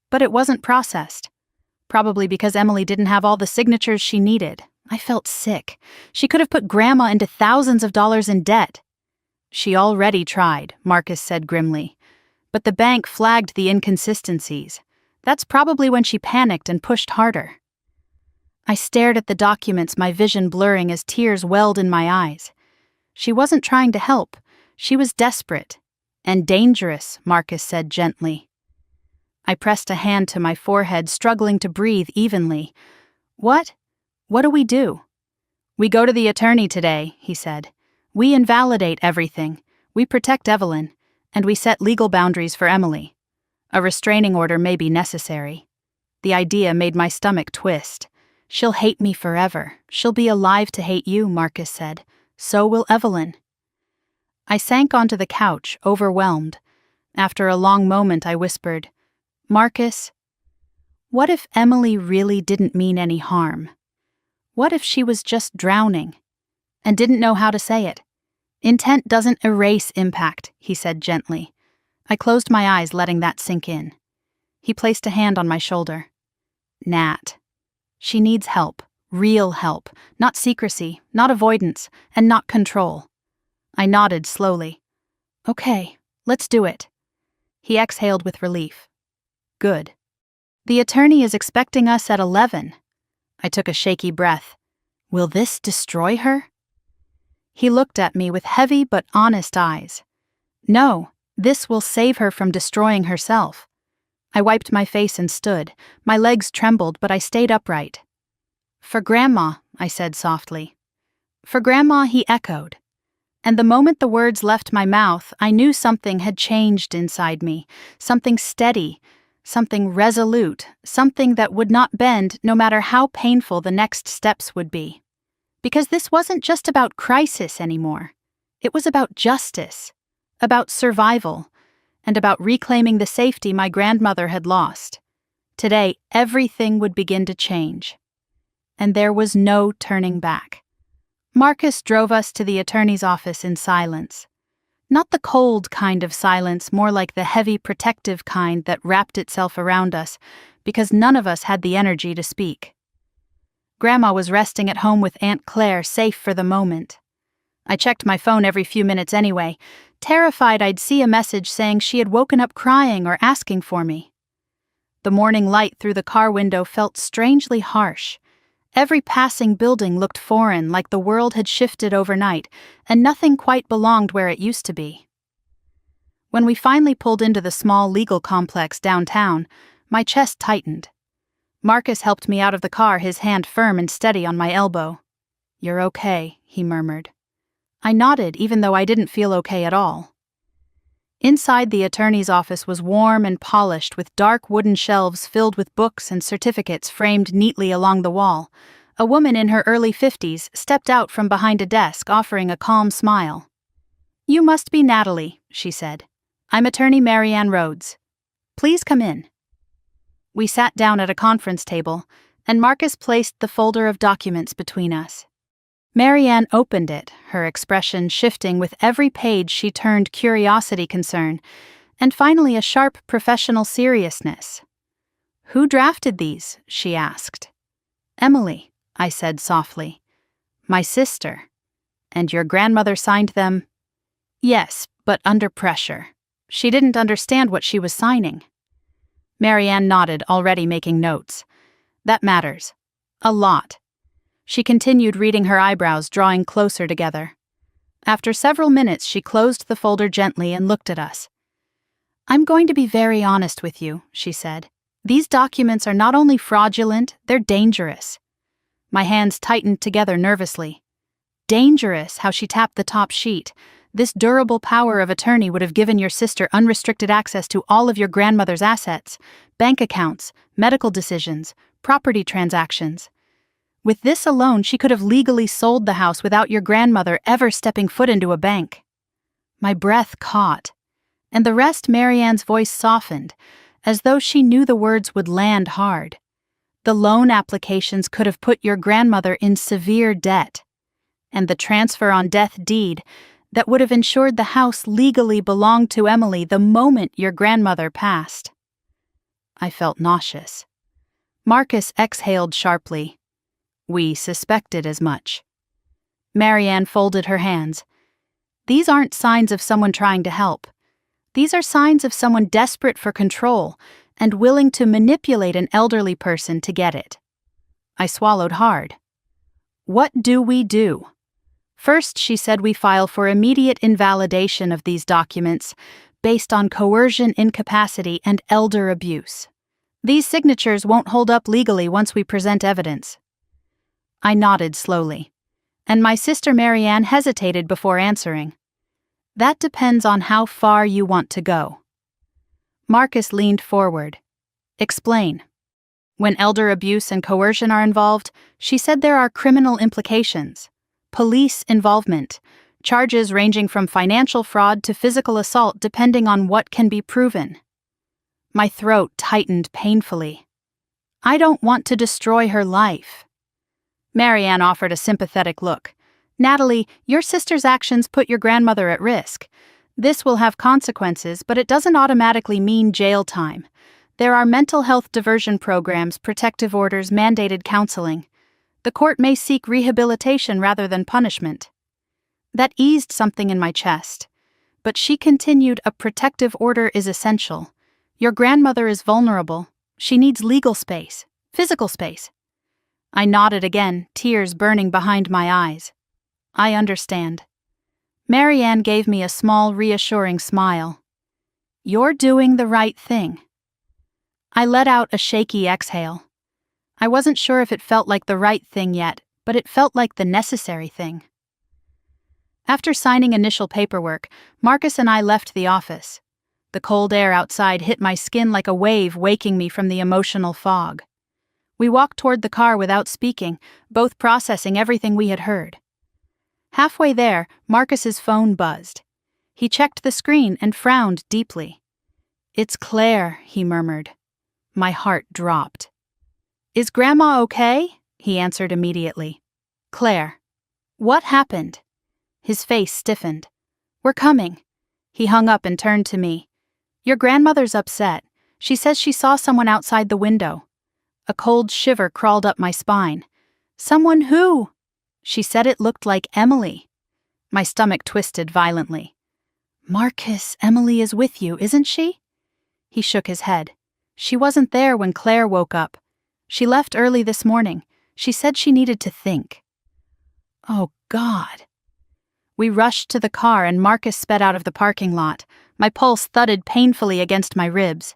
[SPEAKER 1] "But it wasn't processed. Probably because Emily didn't have all the signatures she needed." I felt sick. She could have put Grandma into thousands of dollars in debt. "She already tried," Marcus said grimly. "But the bank flagged the inconsistencies. That's probably when she panicked and pushed harder." I stared at the documents, my vision blurring as tears welled in my eyes. She wasn't trying to help. She was desperate. "And dangerous," Marcus said gently. I pressed a hand to my forehead, struggling to breathe evenly. What do we do?" "We go to the attorney today," he said. "We invalidate everything. We protect Evelyn. And we set legal boundaries for Emily. A restraining order may be necessary." The idea made my stomach twist. "She'll hate me forever. She'll be alive to hate you," Marcus said. "So will Evelyn." I sank onto the couch, overwhelmed. After a long moment, I whispered, "Marcus, what if Emily really didn't mean any harm? What if she was just drowning and didn't know how to say it? Intent doesn't erase impact," he said gently. I closed my eyes, letting that sink in. He placed a hand on my shoulder. "Nat, she needs help, real help, not secrecy, not avoidance, and not control." I nodded slowly. "Okay, let's do it." He exhaled with relief. "Good. The attorney is expecting us at 11. I took a shaky breath. Will this destroy her? He looked at me with heavy but honest eyes. No, this will save her from destroying herself. I wiped my face and stood. My legs trembled, but I stayed upright. "For Grandma," I said softly. "For Grandma," he echoed. And the moment the words left my mouth, I knew something had changed inside me, something steady, something resolute, something that would not bend no matter how painful the next steps would be. Because this wasn't just about crisis anymore. It was about justice, about survival, and about reclaiming the safety my grandmother had lost. Today, everything would begin to change. And there was no turning back. Marcus drove us to the attorney's office in silence. Not the cold kind of silence, more like the heavy, protective kind that wrapped itself around us, because none of us had the energy to speak. Grandma was resting at home with Aunt Claire, safe for the moment. I checked my phone every few minutes anyway, terrified I'd see a message saying she had woken up crying or asking for me. The morning light through the car window felt strangely harsh. Every passing building looked foreign, like the world had shifted overnight, and nothing quite belonged where it used to be. When we finally pulled into the small legal complex downtown, my chest tightened. Marcus helped me out of the car, his hand firm and steady on my elbow. "You're okay," he murmured. I nodded, even though I didn't feel okay at all. Inside, the attorney's office was warm and polished, with dark wooden shelves filled with books and certificates framed neatly along the wall. A woman in her early 50s stepped out from behind a desk, offering a calm smile. "You must be Natalie," she said. "I'm attorney Marianne Rhodes. Please come in." We sat down at a conference table, and Marcus placed the folder of documents between us. Marianne opened it, her expression shifting with every page she turned curiosity, concern, and finally a sharp professional seriousness. "Who drafted these?" she asked. "Emily," I said softly. "My sister. And your grandmother signed them?" "Yes, but under pressure. She didn't understand what she was signing." Marianne nodded, already making notes. "That matters. A lot." She continued reading, her eyebrows drawing closer together. After several minutes, she closed the folder gently and looked at us. "I'm going to be very honest with you," she said. "These documents are not only fraudulent, they're dangerous." My hands tightened together nervously. Dangerous, how she tapped the top sheet. "This durable power of attorney would have given your sister unrestricted access to all of your grandmother's assets, bank accounts, medical decisions, property transactions. With this alone, she could have legally sold the house without your grandmother ever stepping foot into a bank." My breath caught, and the rest Marianne's voice softened, as though she knew the words would land hard. "The loan applications could have put your grandmother in severe debt, and the transfer on death deed that would have ensured the house legally belonged to Emily the moment your grandmother passed." I felt nauseous. Marcus exhaled sharply. "We suspected as much." Marianne folded her hands. "These aren't signs of someone trying to help. These are signs of someone desperate for control and willing to manipulate an elderly person to get it." I swallowed hard. "What do we do?" "First," she said, "we file for immediate invalidation of these documents based on coercion, incapacity, and elder abuse. These signatures won't hold up legally once we present evidence." I nodded slowly, and my sister Marianne hesitated before answering. "That depends on how far you want to go." Marcus leaned forward. "Explain." "When elder abuse and coercion are involved, she said there are criminal implications. Police involvement, charges ranging from financial fraud to physical assault depending on what can be proven." My throat tightened painfully. "I don't want to destroy her life." Marianne offered a sympathetic look. "Natalie, your sister's actions put your grandmother at risk. This will have consequences, but it doesn't automatically mean jail time. There are mental health diversion programs, protective orders, mandated counseling. The court may seek rehabilitation rather than punishment." That eased something in my chest. But she continued, "A protective order is essential. Your grandmother is vulnerable. She needs legal space, physical space." I nodded again, tears burning behind my eyes. "I understand." Marianne gave me a small, reassuring smile. "You're doing the right thing." I let out a shaky exhale. I wasn't sure if it felt like the right thing yet, but it felt like the necessary thing. After signing initial paperwork, Marcus and I left the office. The cold air outside hit my skin like a wave, waking me from the emotional fog. We walked toward the car without speaking, both processing everything we had heard. Halfway there, Marcus's phone buzzed. He checked the screen and frowned deeply. "It's Claire," he murmured. My heart dropped. "Is Grandma okay?" he answered immediately. "Claire." "What happened?" His face stiffened. "We're coming." He hung up and turned to me. "Your grandmother's upset. She says she saw someone outside the window." A cold shiver crawled up my spine. "Someone who?" "She said it looked like Emily." My stomach twisted violently. "Marcus, Emily is with you, isn't she?" He shook his head. "She wasn't there when Claire woke up. She left early this morning. She said she needed to think." Oh, God. We rushed to the car and Marcus sped out of the parking lot. My pulse thudded painfully against my ribs.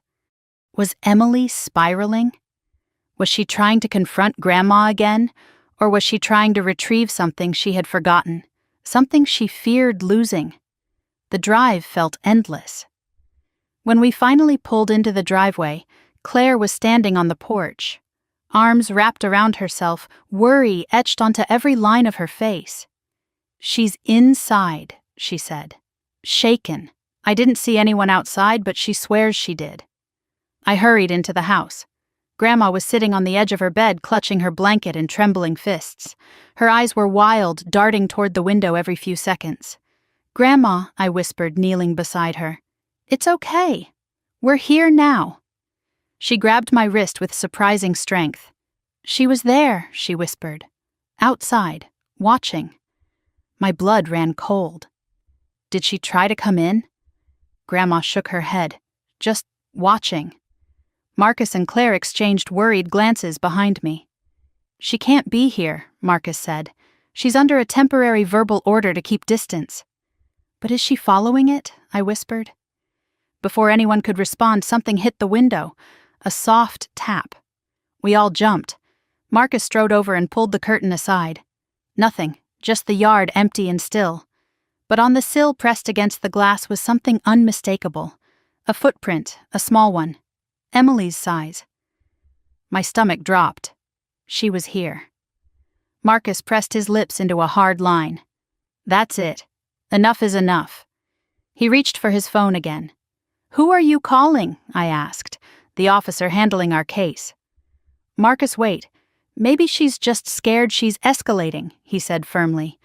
[SPEAKER 1] Was Emily spiraling? Was she trying to confront Grandma again? Or was she trying to retrieve something she had forgotten? Something she feared losing? The drive felt endless. When we finally pulled into the driveway, Claire was standing on the porch. Arms wrapped around herself, worry etched onto every line of her face. "She's inside," she said. "Shaken. I didn't see anyone outside, but she swears she did." I hurried into the house. Grandma was sitting on the edge of her bed, clutching her blanket in trembling fists. Her eyes were wild, darting toward the window every few seconds. "Grandma," I whispered, kneeling beside her. "It's okay. We're here now." She grabbed my wrist with surprising strength. She was there, she whispered. Outside, watching. My blood ran cold. Did she try to come in? Grandma shook her head. Just watching. Marcus and Claire exchanged worried glances behind me. She can't be here, Marcus said. She's under a temporary verbal order to keep distance. But is she following it? I whispered. Before anyone could respond, something hit the window. A soft tap. We all jumped. Marcus strode over and pulled the curtain aside. Nothing, just the yard empty and still. But on the sill pressed against the glass was something unmistakable. A footprint, a small one. Emily's size. My stomach dropped. She was here. Marcus pressed his lips into a hard line. That's it. Enough is enough. He reached for his phone again. Who are you calling? I asked, the officer handling our case. Marcus, wait. Maybe she's just scared she's escalating, he said firmly,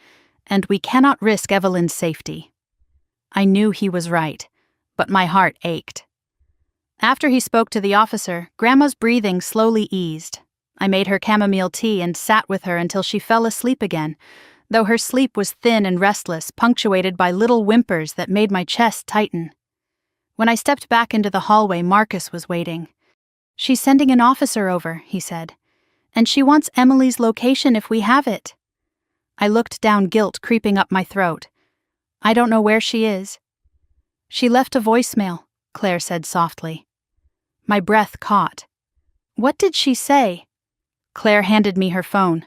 [SPEAKER 1] and we cannot risk Evelyn's safety. I knew he was right, but my heart ached. After he spoke to the officer, Grandma's breathing slowly eased. I made her chamomile tea and sat with her until she fell asleep again, though her sleep was thin and restless, punctuated by little whimpers that made my chest tighten. When I stepped back into the hallway, Marcus was waiting. She's sending an officer over, he said, and she wants Emily's location if we have it. I looked down, guilt creeping up my throat. I don't know where she is. She left a voicemail, Claire said softly. My breath caught. What did she say? Claire handed me her phone.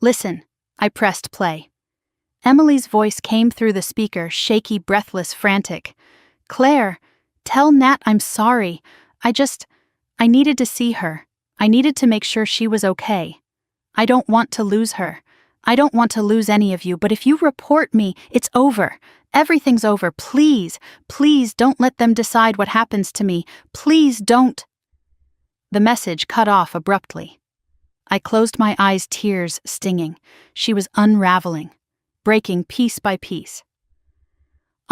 [SPEAKER 1] Listen, I pressed play. Emily's voice came through the speaker, shaky, breathless, frantic. Claire, tell Nat I'm sorry. I needed to see her. I needed to make sure she was okay. I don't want to lose her. I don't want to lose any of you, but if you report me, it's over. Everything's over. Please, please don't let them decide what happens to me. Please don't. The message cut off abruptly. I closed my eyes, tears stinging. She was unraveling, breaking piece by piece.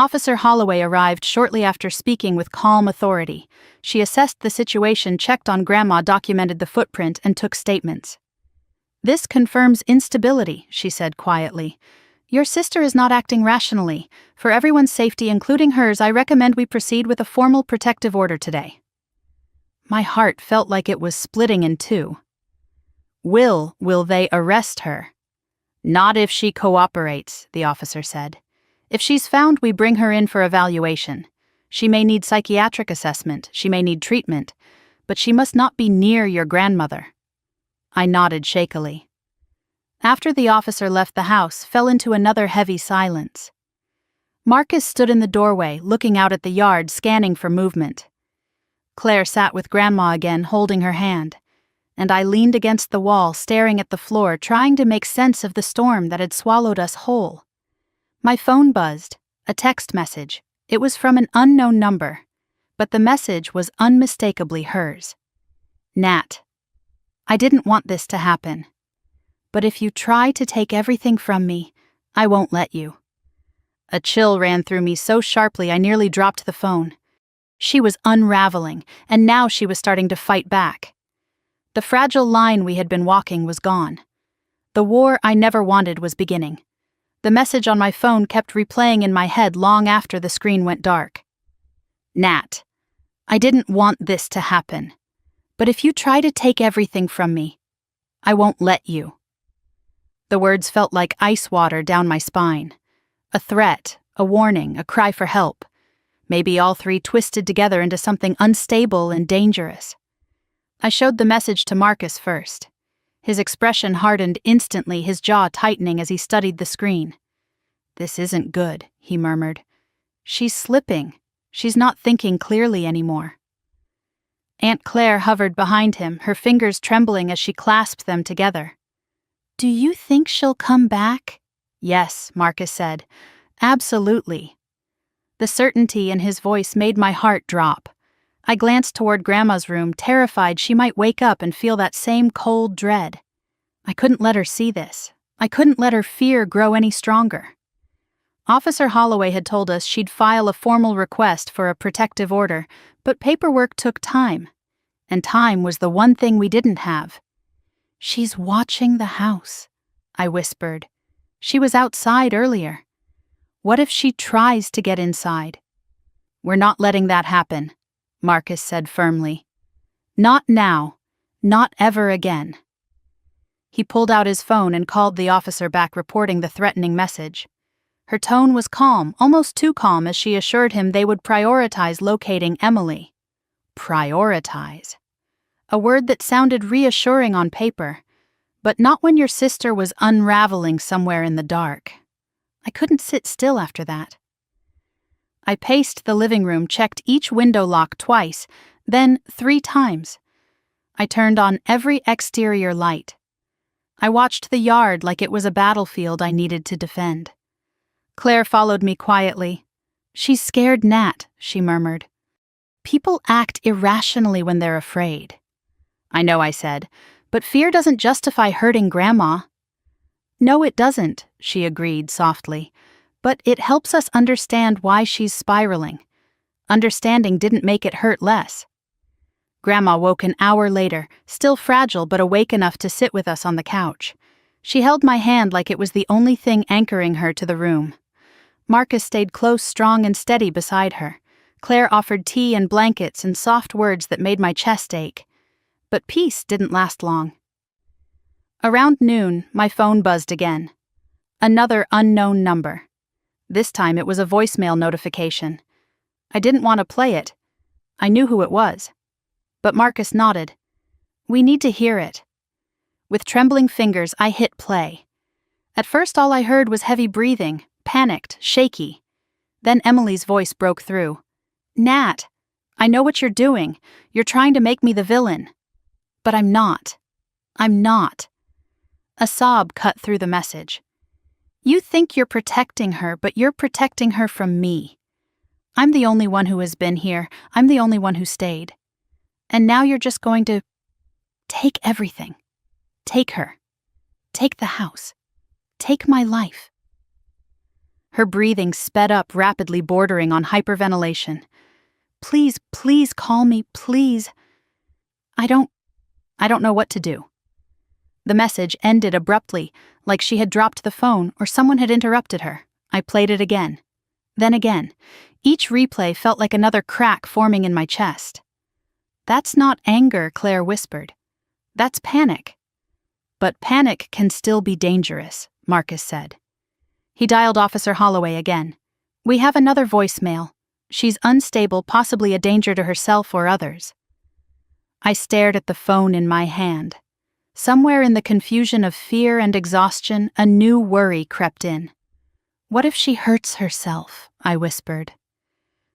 [SPEAKER 1] Officer Holloway arrived shortly after, speaking with calm authority. She assessed the situation, checked on Grandma, documented the footprint, and took statements. This confirms instability, she said quietly. Your sister is not acting rationally. For everyone's safety, including hers, I recommend we proceed with a formal protective order today. My heart felt like it was splitting in two. Will they arrest her? Not if she cooperates, the officer said. If she's found, we bring her in for evaluation. She may need psychiatric assessment, she may need treatment, but she must not be near your grandmother. I nodded shakily. After the officer left the house, fell into another heavy silence. Marcus stood in the doorway, looking out at the yard, scanning for movement. Claire sat with Grandma again, holding her hand, and I leaned against the wall, staring at the floor, trying to make sense of the storm that had swallowed us whole. My phone buzzed, a text message. It was from an unknown number, but the message was unmistakably hers. Nat, I didn't want this to happen. But if you try to take everything from me, I won't let you. A chill ran through me so sharply I nearly dropped the phone. She was unraveling, and now she was starting to fight back. The fragile line we had been walking was gone. The war I never wanted was beginning. The message on my phone kept replaying in my head long after the screen went dark. Nat, I didn't want this to happen. But if you try to take everything from me, I won't let you. The words felt like ice water down my spine. A threat, a warning, a cry for help. Maybe all three twisted together into something unstable and dangerous. I showed the message to Marcus first. His expression hardened instantly, his jaw tightening as he studied the screen. This isn't good, he murmured. She's slipping. She's not thinking clearly anymore. Aunt Claire hovered behind him, her fingers trembling as she clasped them together. Do you think she'll come back? Yes, Marcus said. Absolutely. The certainty in his voice made my heart drop. I glanced toward Grandma's room, terrified she might wake up and feel that same cold dread. I couldn't let her see this. I couldn't let her fear grow any stronger. Officer Holloway had told us she'd file a formal request for a protective order, but paperwork took time. And time was the one thing we didn't have. She's watching the house, I whispered. She was outside earlier. What if she tries to get inside? We're not letting that happen, Marcus said firmly. Not now. Not ever again. He pulled out his phone and called the officer back, reporting the threatening message. Her tone was calm, almost too calm, as she assured him they would prioritize locating Emily. Prioritize. A word that sounded reassuring on paper, but not when your sister was unraveling somewhere in the dark. I couldn't sit still after that. I paced the living room, checked each window lock twice, then 3 times. I turned on every exterior light. I watched the yard like it was a battlefield I needed to defend. Claire followed me quietly. She's scared Nat, she murmured. People act irrationally when they're afraid. I know, I said, but fear doesn't justify hurting Grandma. No, it doesn't, she agreed softly, but it helps us understand why she's spiraling. Understanding didn't make it hurt less. Grandma woke an hour later, still fragile but awake enough to sit with us on the couch. She held my hand like it was the only thing anchoring her to the room. Marcus stayed close, strong and steady beside her. Claire offered tea and blankets and soft words that made my chest ache. But peace didn't last long. Around noon, my phone buzzed again. Another unknown number. This time it was a voicemail notification. I didn't want to play it. I knew who it was. But Marcus nodded. We need to hear it. With trembling fingers, I hit play. At first all I heard was heavy breathing, panicked, shaky. Then Emily's voice broke through. Nat, I know what you're doing. You're trying to make me the villain. But I'm not. I'm not. A sob cut through the message. You think you're protecting her, but you're protecting her from me. I'm the only one who has been here. I'm the only one who stayed. And now you're just going to take everything. Take her. Take the house. Take my life. Her breathing sped up rapidly, bordering on hyperventilation. Please, please call me, please. I don't know what to do. The message ended abruptly, like she had dropped the phone or someone had interrupted her. I played it again. Then again. Each replay felt like another crack forming in my chest. That's not anger, Claire whispered. That's panic. But panic can still be dangerous, Marcus said. He dialed Officer Holloway again. We have another voicemail. She's unstable, possibly a danger to herself or others. I stared at the phone in my hand. Somewhere in the confusion of fear and exhaustion, a new worry crept in. What if she hurts herself? I whispered.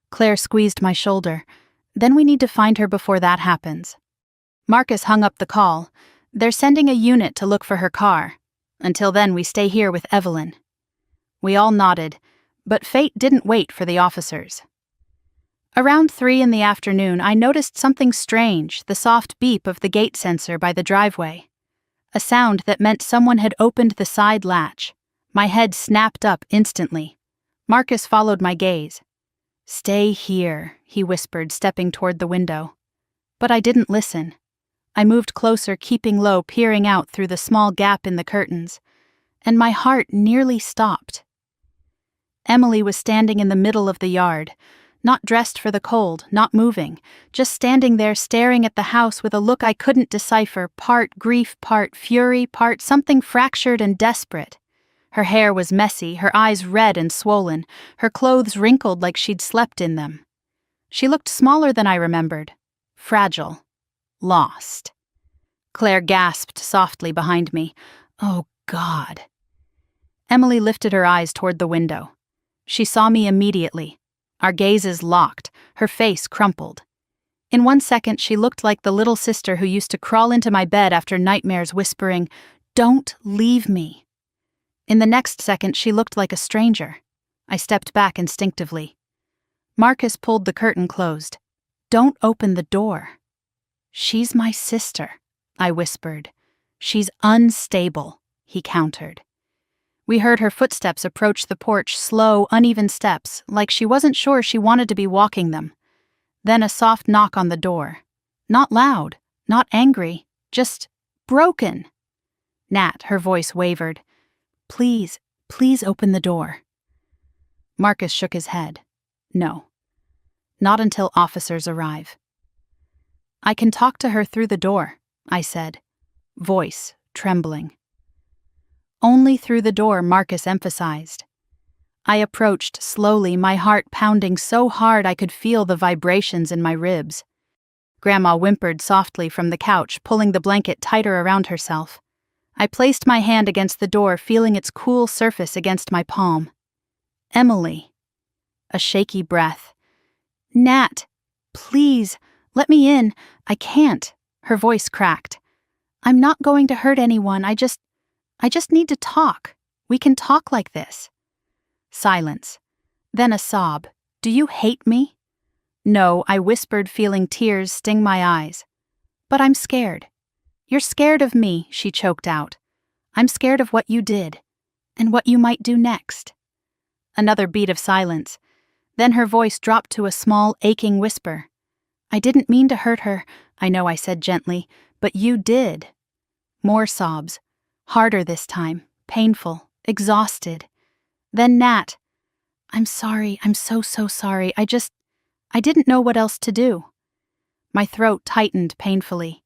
[SPEAKER 1] Claire squeezed my shoulder. Then we need to find her before that happens. Marcus hung up the call. They're sending a unit to look for her car. Until then, we stay here with Evelyn. We all nodded, but fate didn't wait for the officers. Around 3 in the afternoon, I noticed something strange, the soft beep of the gate sensor by the driveway. A sound that meant someone had opened the side latch. My head snapped up instantly. Marcus followed my gaze. Stay here, he whispered, stepping toward the window. But I didn't listen. I moved closer, keeping low, peering out through the small gap in the curtains, and my heart nearly stopped. Emily was standing in the middle of the yard, not dressed for the cold, not moving, just standing there staring at the house with a look I couldn't decipher, part grief, part fury, part something fractured and desperate. Her hair was messy, her eyes red and swollen, her clothes wrinkled like she'd slept in them. She looked smaller than I remembered, fragile, lost. Claire gasped softly behind me. Oh, God. Emily lifted her eyes toward the window. She saw me immediately. Our gazes locked, her face crumpled. In 1 second, she looked like the little sister who used to crawl into my bed after nightmares, whispering, "Don't leave me." In the next second, she looked like a stranger. I stepped back instinctively. Marcus pulled the curtain closed. Don't open the door. She's my sister, I whispered. She's unstable, he countered. We heard her footsteps approach the porch, slow, uneven steps, like she wasn't sure she wanted to be walking them. Then a soft knock on the door. Not loud, not angry, just broken, Nat, her voice wavered. Please, please open the door. Marcus shook his head. No. Not until officers arrive. I can talk to her through the door, I said, voice trembling. Only through the door, Marcus emphasized. I approached slowly, my heart pounding so hard I could feel the vibrations in my ribs. Grandma whimpered softly from the couch, pulling the blanket tighter around herself. I placed my hand against the door, feeling its cool surface against my palm. Emily. A shaky breath. Nat, please, let me in. I can't. Her voice cracked. I'm not going to hurt anyone. I just need to talk. We can talk like this. Silence. Then a sob. Do you hate me? No, I whispered, feeling tears sting my eyes. But I'm scared. You're scared of me, she choked out. I'm scared of what you did, and what you might do next. Another beat of silence. Then her voice dropped to a small, aching whisper. I didn't mean to hurt her, I know, I said gently, but you did. More sobs. Harder this time, painful, exhausted. Then Nat. I'm sorry, I'm so sorry, I didn't know what else to do. My throat tightened painfully.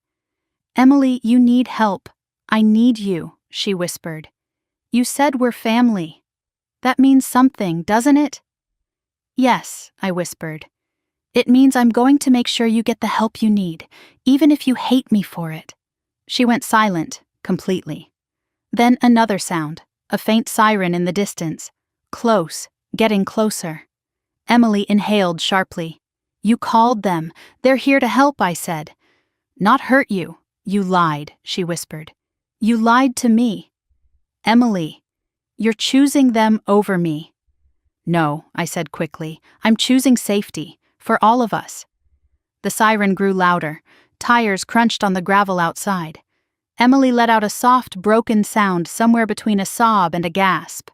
[SPEAKER 1] Emily, you need help. I need you, she whispered. You said we're family. That means something, doesn't it? Yes, I whispered. It means I'm going to make sure you get the help you need, even if you hate me for it. She went silent, completely. Then another sound, a faint siren in the distance. Close, getting closer. Emily inhaled sharply. You called them. They're here to help, I said. Not hurt you. You lied, she whispered. You lied to me. Emily, you're choosing them over me. No, I said quickly. I'm choosing safety, for all of us. The siren grew louder. Tires crunched on the gravel outside. Emily let out a soft, broken sound somewhere between a sob and a gasp.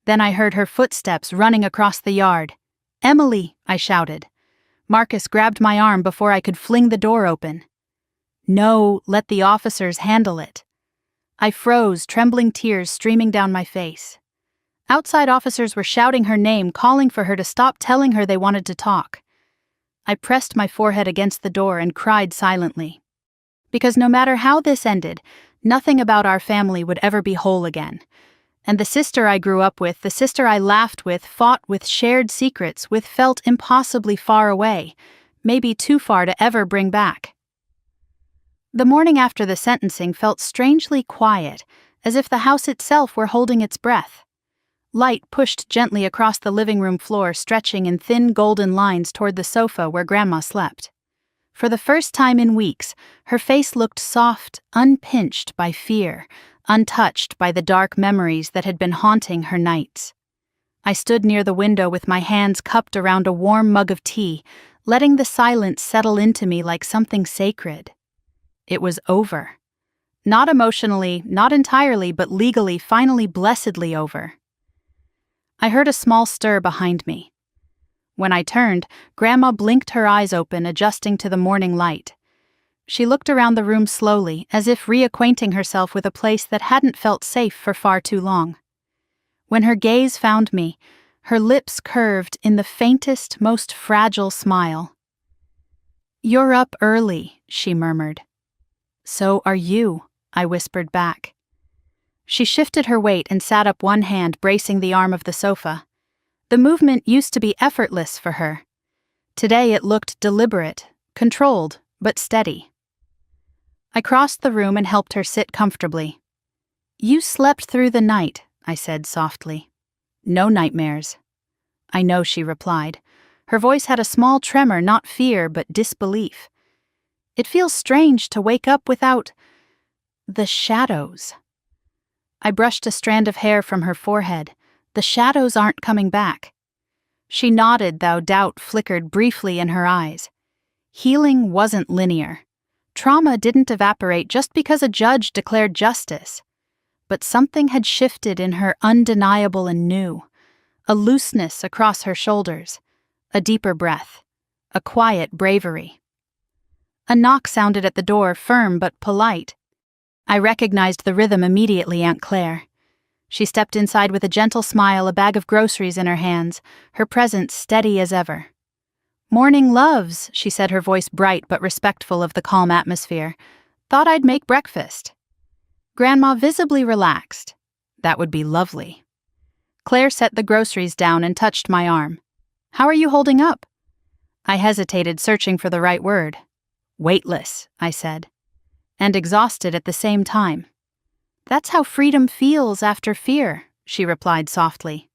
[SPEAKER 1] Then I heard her footsteps running across the yard. Emily, I shouted. Marcus grabbed my arm before I could fling the door open. No, let the officers handle it. I froze, trembling tears streaming down my face. Outside officers were shouting her name, calling for her to stop, telling her they wanted to talk. I pressed my forehead against the door and cried silently. Because no matter how this ended, nothing about our family would ever be whole again. And the sister I grew up with, the sister I laughed with, fought with, shared secrets with, felt impossibly far away, maybe too far to ever bring back. The morning after the sentencing felt strangely quiet, as if the house itself were holding its breath. Light pushed gently across the living room floor, stretching in thin golden lines toward the sofa where Grandma slept. For the first time in weeks, her face looked soft, unpinched by fear, untouched by the dark memories that had been haunting her nights. I stood near the window with my hands cupped around a warm mug of tea, letting the silence settle into me like something sacred. It was over. Not emotionally, not entirely, but legally, finally, blessedly over. I heard a small stir behind me. When I turned, Grandma blinked her eyes open, adjusting to the morning light. She looked around the room slowly, as if reacquainting herself with a place that hadn't felt safe for far too long. When her gaze found me, her lips curved in the faintest, most fragile smile. "You're up early," she murmured. "So are you," I whispered back. She shifted her weight and sat up, one hand bracing the arm of the sofa. The movement used to be effortless for her. Today it looked deliberate, controlled, but steady. I crossed the room and helped her sit comfortably. "You slept through the night," I said softly. "No nightmares." "I know," she replied. Her voice had a small tremor, not fear, but disbelief. "It feels strange to wake up without the shadows." I brushed a strand of hair from her forehead. "The shadows aren't coming back." She nodded, though doubt flickered briefly in her eyes. Healing wasn't linear. Trauma didn't evaporate just because a judge declared justice. But something had shifted in her, undeniable and new. A looseness across her shoulders, a deeper breath, a quiet bravery. A knock sounded at the door, firm but polite. I recognized the rhythm immediately, Aunt Claire. She stepped inside with a gentle smile, a bag of groceries in her hands, her presence steady as ever. "Morning, loves," she said, her voice bright but respectful of the calm atmosphere. "Thought I'd make breakfast." Grandma visibly relaxed. That would be lovely. Claire set the groceries down and touched my arm. "How are you holding up?" I hesitated, searching for the right word. "Weightless," I said. "And exhausted at the same time." "That's how freedom feels after fear," she replied softly.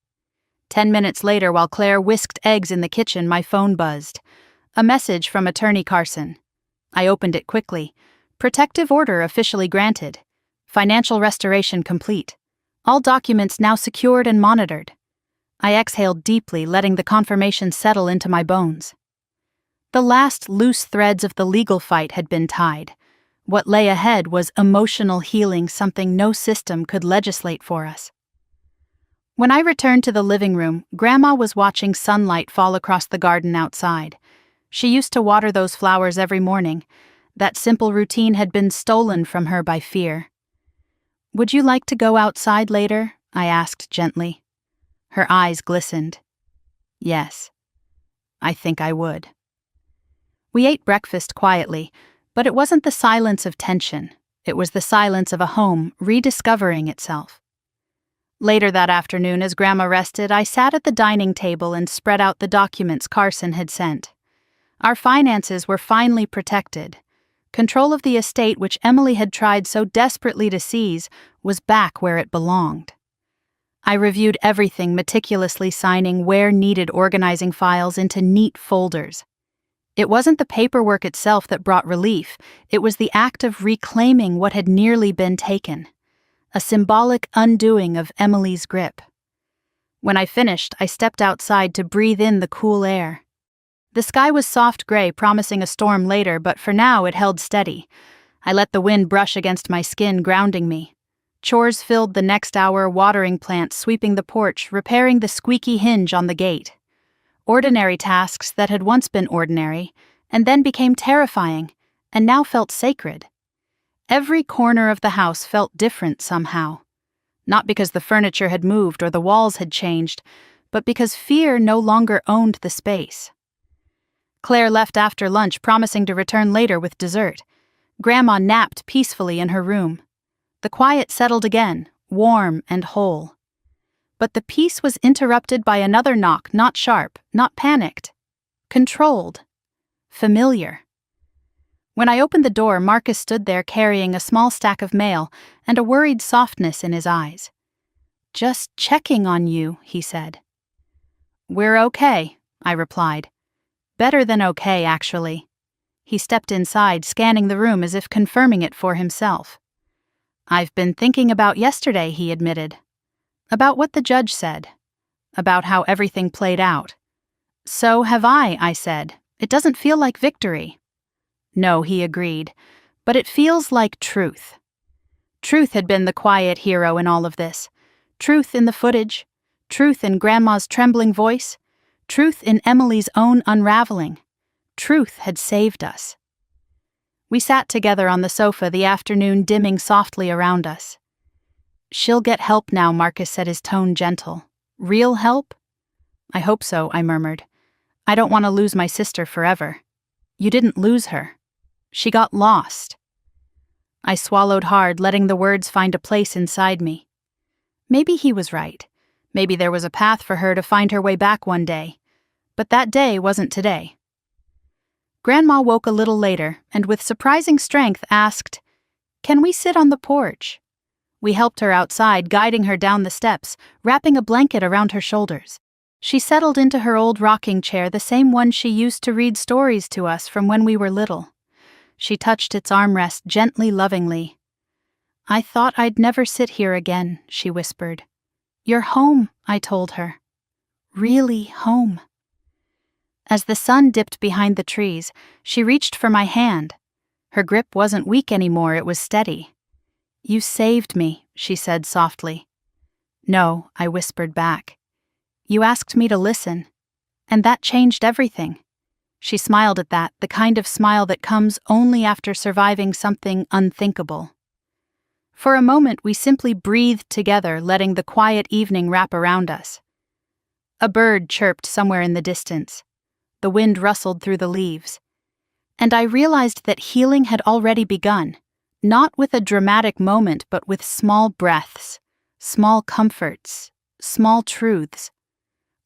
[SPEAKER 1] 10 minutes later, while Claire whisked eggs in the kitchen, my phone buzzed. A message from Attorney Carson. I opened it quickly. "Protective order officially granted. Financial restoration complete. All documents now secured and monitored." I exhaled deeply, letting the confirmation settle into my bones. The last loose threads of the legal fight had been tied. What lay ahead was emotional healing, something no system could legislate for us. When I returned to the living room, Grandma was watching sunlight fall across the garden outside. She used to water those flowers every morning. That simple routine had been stolen from her by fear. "Would you like to go outside later?" I asked gently. Her eyes glistened. "Yes, I think I would." We ate breakfast quietly, but it wasn't the silence of tension. It was the silence of a home rediscovering itself. Later that afternoon, as Grandma rested, I sat at the dining table and spread out the documents Carson had sent. Our finances were finally protected. Control of the estate, which Emily had tried so desperately to seize, was back where it belonged. I reviewed everything, meticulously signing where needed, organizing files into neat folders. It wasn't the paperwork itself that brought relief, it was the act of reclaiming what had nearly been taken. A symbolic undoing of Emily's grip. When I finished, I stepped outside to breathe in the cool air. The sky was soft gray, promising a storm later, but for now it held steady. I let the wind brush against my skin, grounding me. Chores filled the next hour, watering plants, sweeping the porch, repairing the squeaky hinge on the gate. Ordinary tasks that had once been ordinary, and then became terrifying, and now felt sacred. Every corner of the house felt different somehow. Not because the furniture had moved or the walls had changed, but because fear no longer owned the space. Claire left after lunch, promising to return later with dessert. Grandma napped peacefully in her room. The quiet settled again, warm and whole. But the peace was interrupted by another knock, not sharp, not panicked. Controlled. Familiar. When I opened the door, Marcus stood there carrying a small stack of mail and a worried softness in his eyes. "Just checking on you," he said. "We're okay," I replied. "Better than okay, actually." He stepped inside, scanning the room as if confirming it for himself. "I've been thinking about yesterday," he admitted. "About what the judge said. About how everything played out." "So have I said. "It doesn't feel like victory." "No," he agreed, "but it feels like truth." Truth had been the quiet hero in all of this. Truth in the footage. Truth in Grandma's trembling voice. Truth in Emily's own unraveling. Truth had saved us. We sat together on the sofa, the afternoon dimming softly around us. "She'll get help now," Marcus said, his tone gentle. "Real help?" "I hope so," I murmured. "I don't want to lose my sister forever." "You didn't lose her. She got lost." I swallowed hard, letting the words find a place inside me. Maybe he was right. Maybe there was a path for her to find her way back one day. But that day wasn't today. Grandma woke a little later, and with surprising strength asked, "Can we sit on the porch?" We helped her outside, guiding her down the steps, wrapping a blanket around her shoulders. She settled into her old rocking chair, the same one she used to read stories to us from when we were little. She touched its armrest gently, lovingly. "I thought I'd never sit here again," she whispered. "You're home," I told her. "Really home." As the sun dipped behind the trees, she reached for my hand. Her grip wasn't weak anymore, it was steady. "You saved me," she said softly. "No," I whispered back. "You asked me to listen. And that changed everything." She smiled at that, the kind of smile that comes only after surviving something unthinkable. For a moment, we simply breathed together, letting the quiet evening wrap around us. A bird chirped somewhere in the distance. The wind rustled through the leaves. And I realized that healing had already begun, not with a dramatic moment, but with small breaths, small comforts, small truths.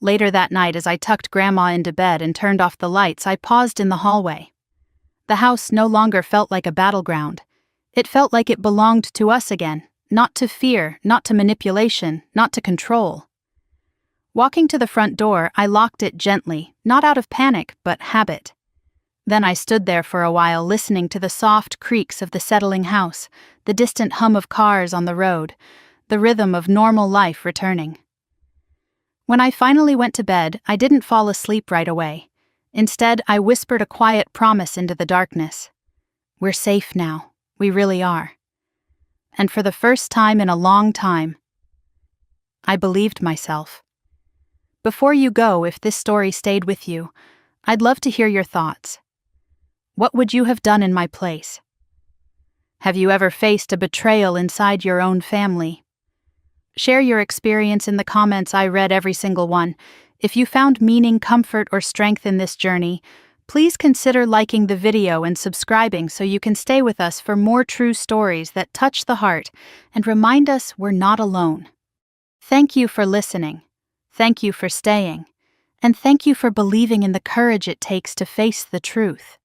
[SPEAKER 1] Later that night, as I tucked Grandma into bed and turned off the lights, I paused in the hallway. The house no longer felt like a battleground. It felt like it belonged to us again, not to fear, not to manipulation, not to control. Walking to the front door, I locked it gently, not out of panic, but habit. Then I stood there for a while, listening to the soft creaks of the settling house, the distant hum of cars on the road, the rhythm of normal life returning. When I finally went to bed, I didn't fall asleep right away. Instead, I whispered a quiet promise into the darkness. We're safe now. We really are. And for the first time in a long time, I believed myself. Before you go, if this story stayed with you, I'd love to hear your thoughts. What would you have done in my place? Have you ever faced a betrayal inside your own family? Share your experience in the comments. I read every single one. If you found meaning, comfort, or strength in this journey, please consider liking the video and subscribing so you can stay with us for more true stories that touch the heart and remind us we're not alone. Thank you for listening. Thank you for staying. And thank you for believing in the courage it takes to face the truth.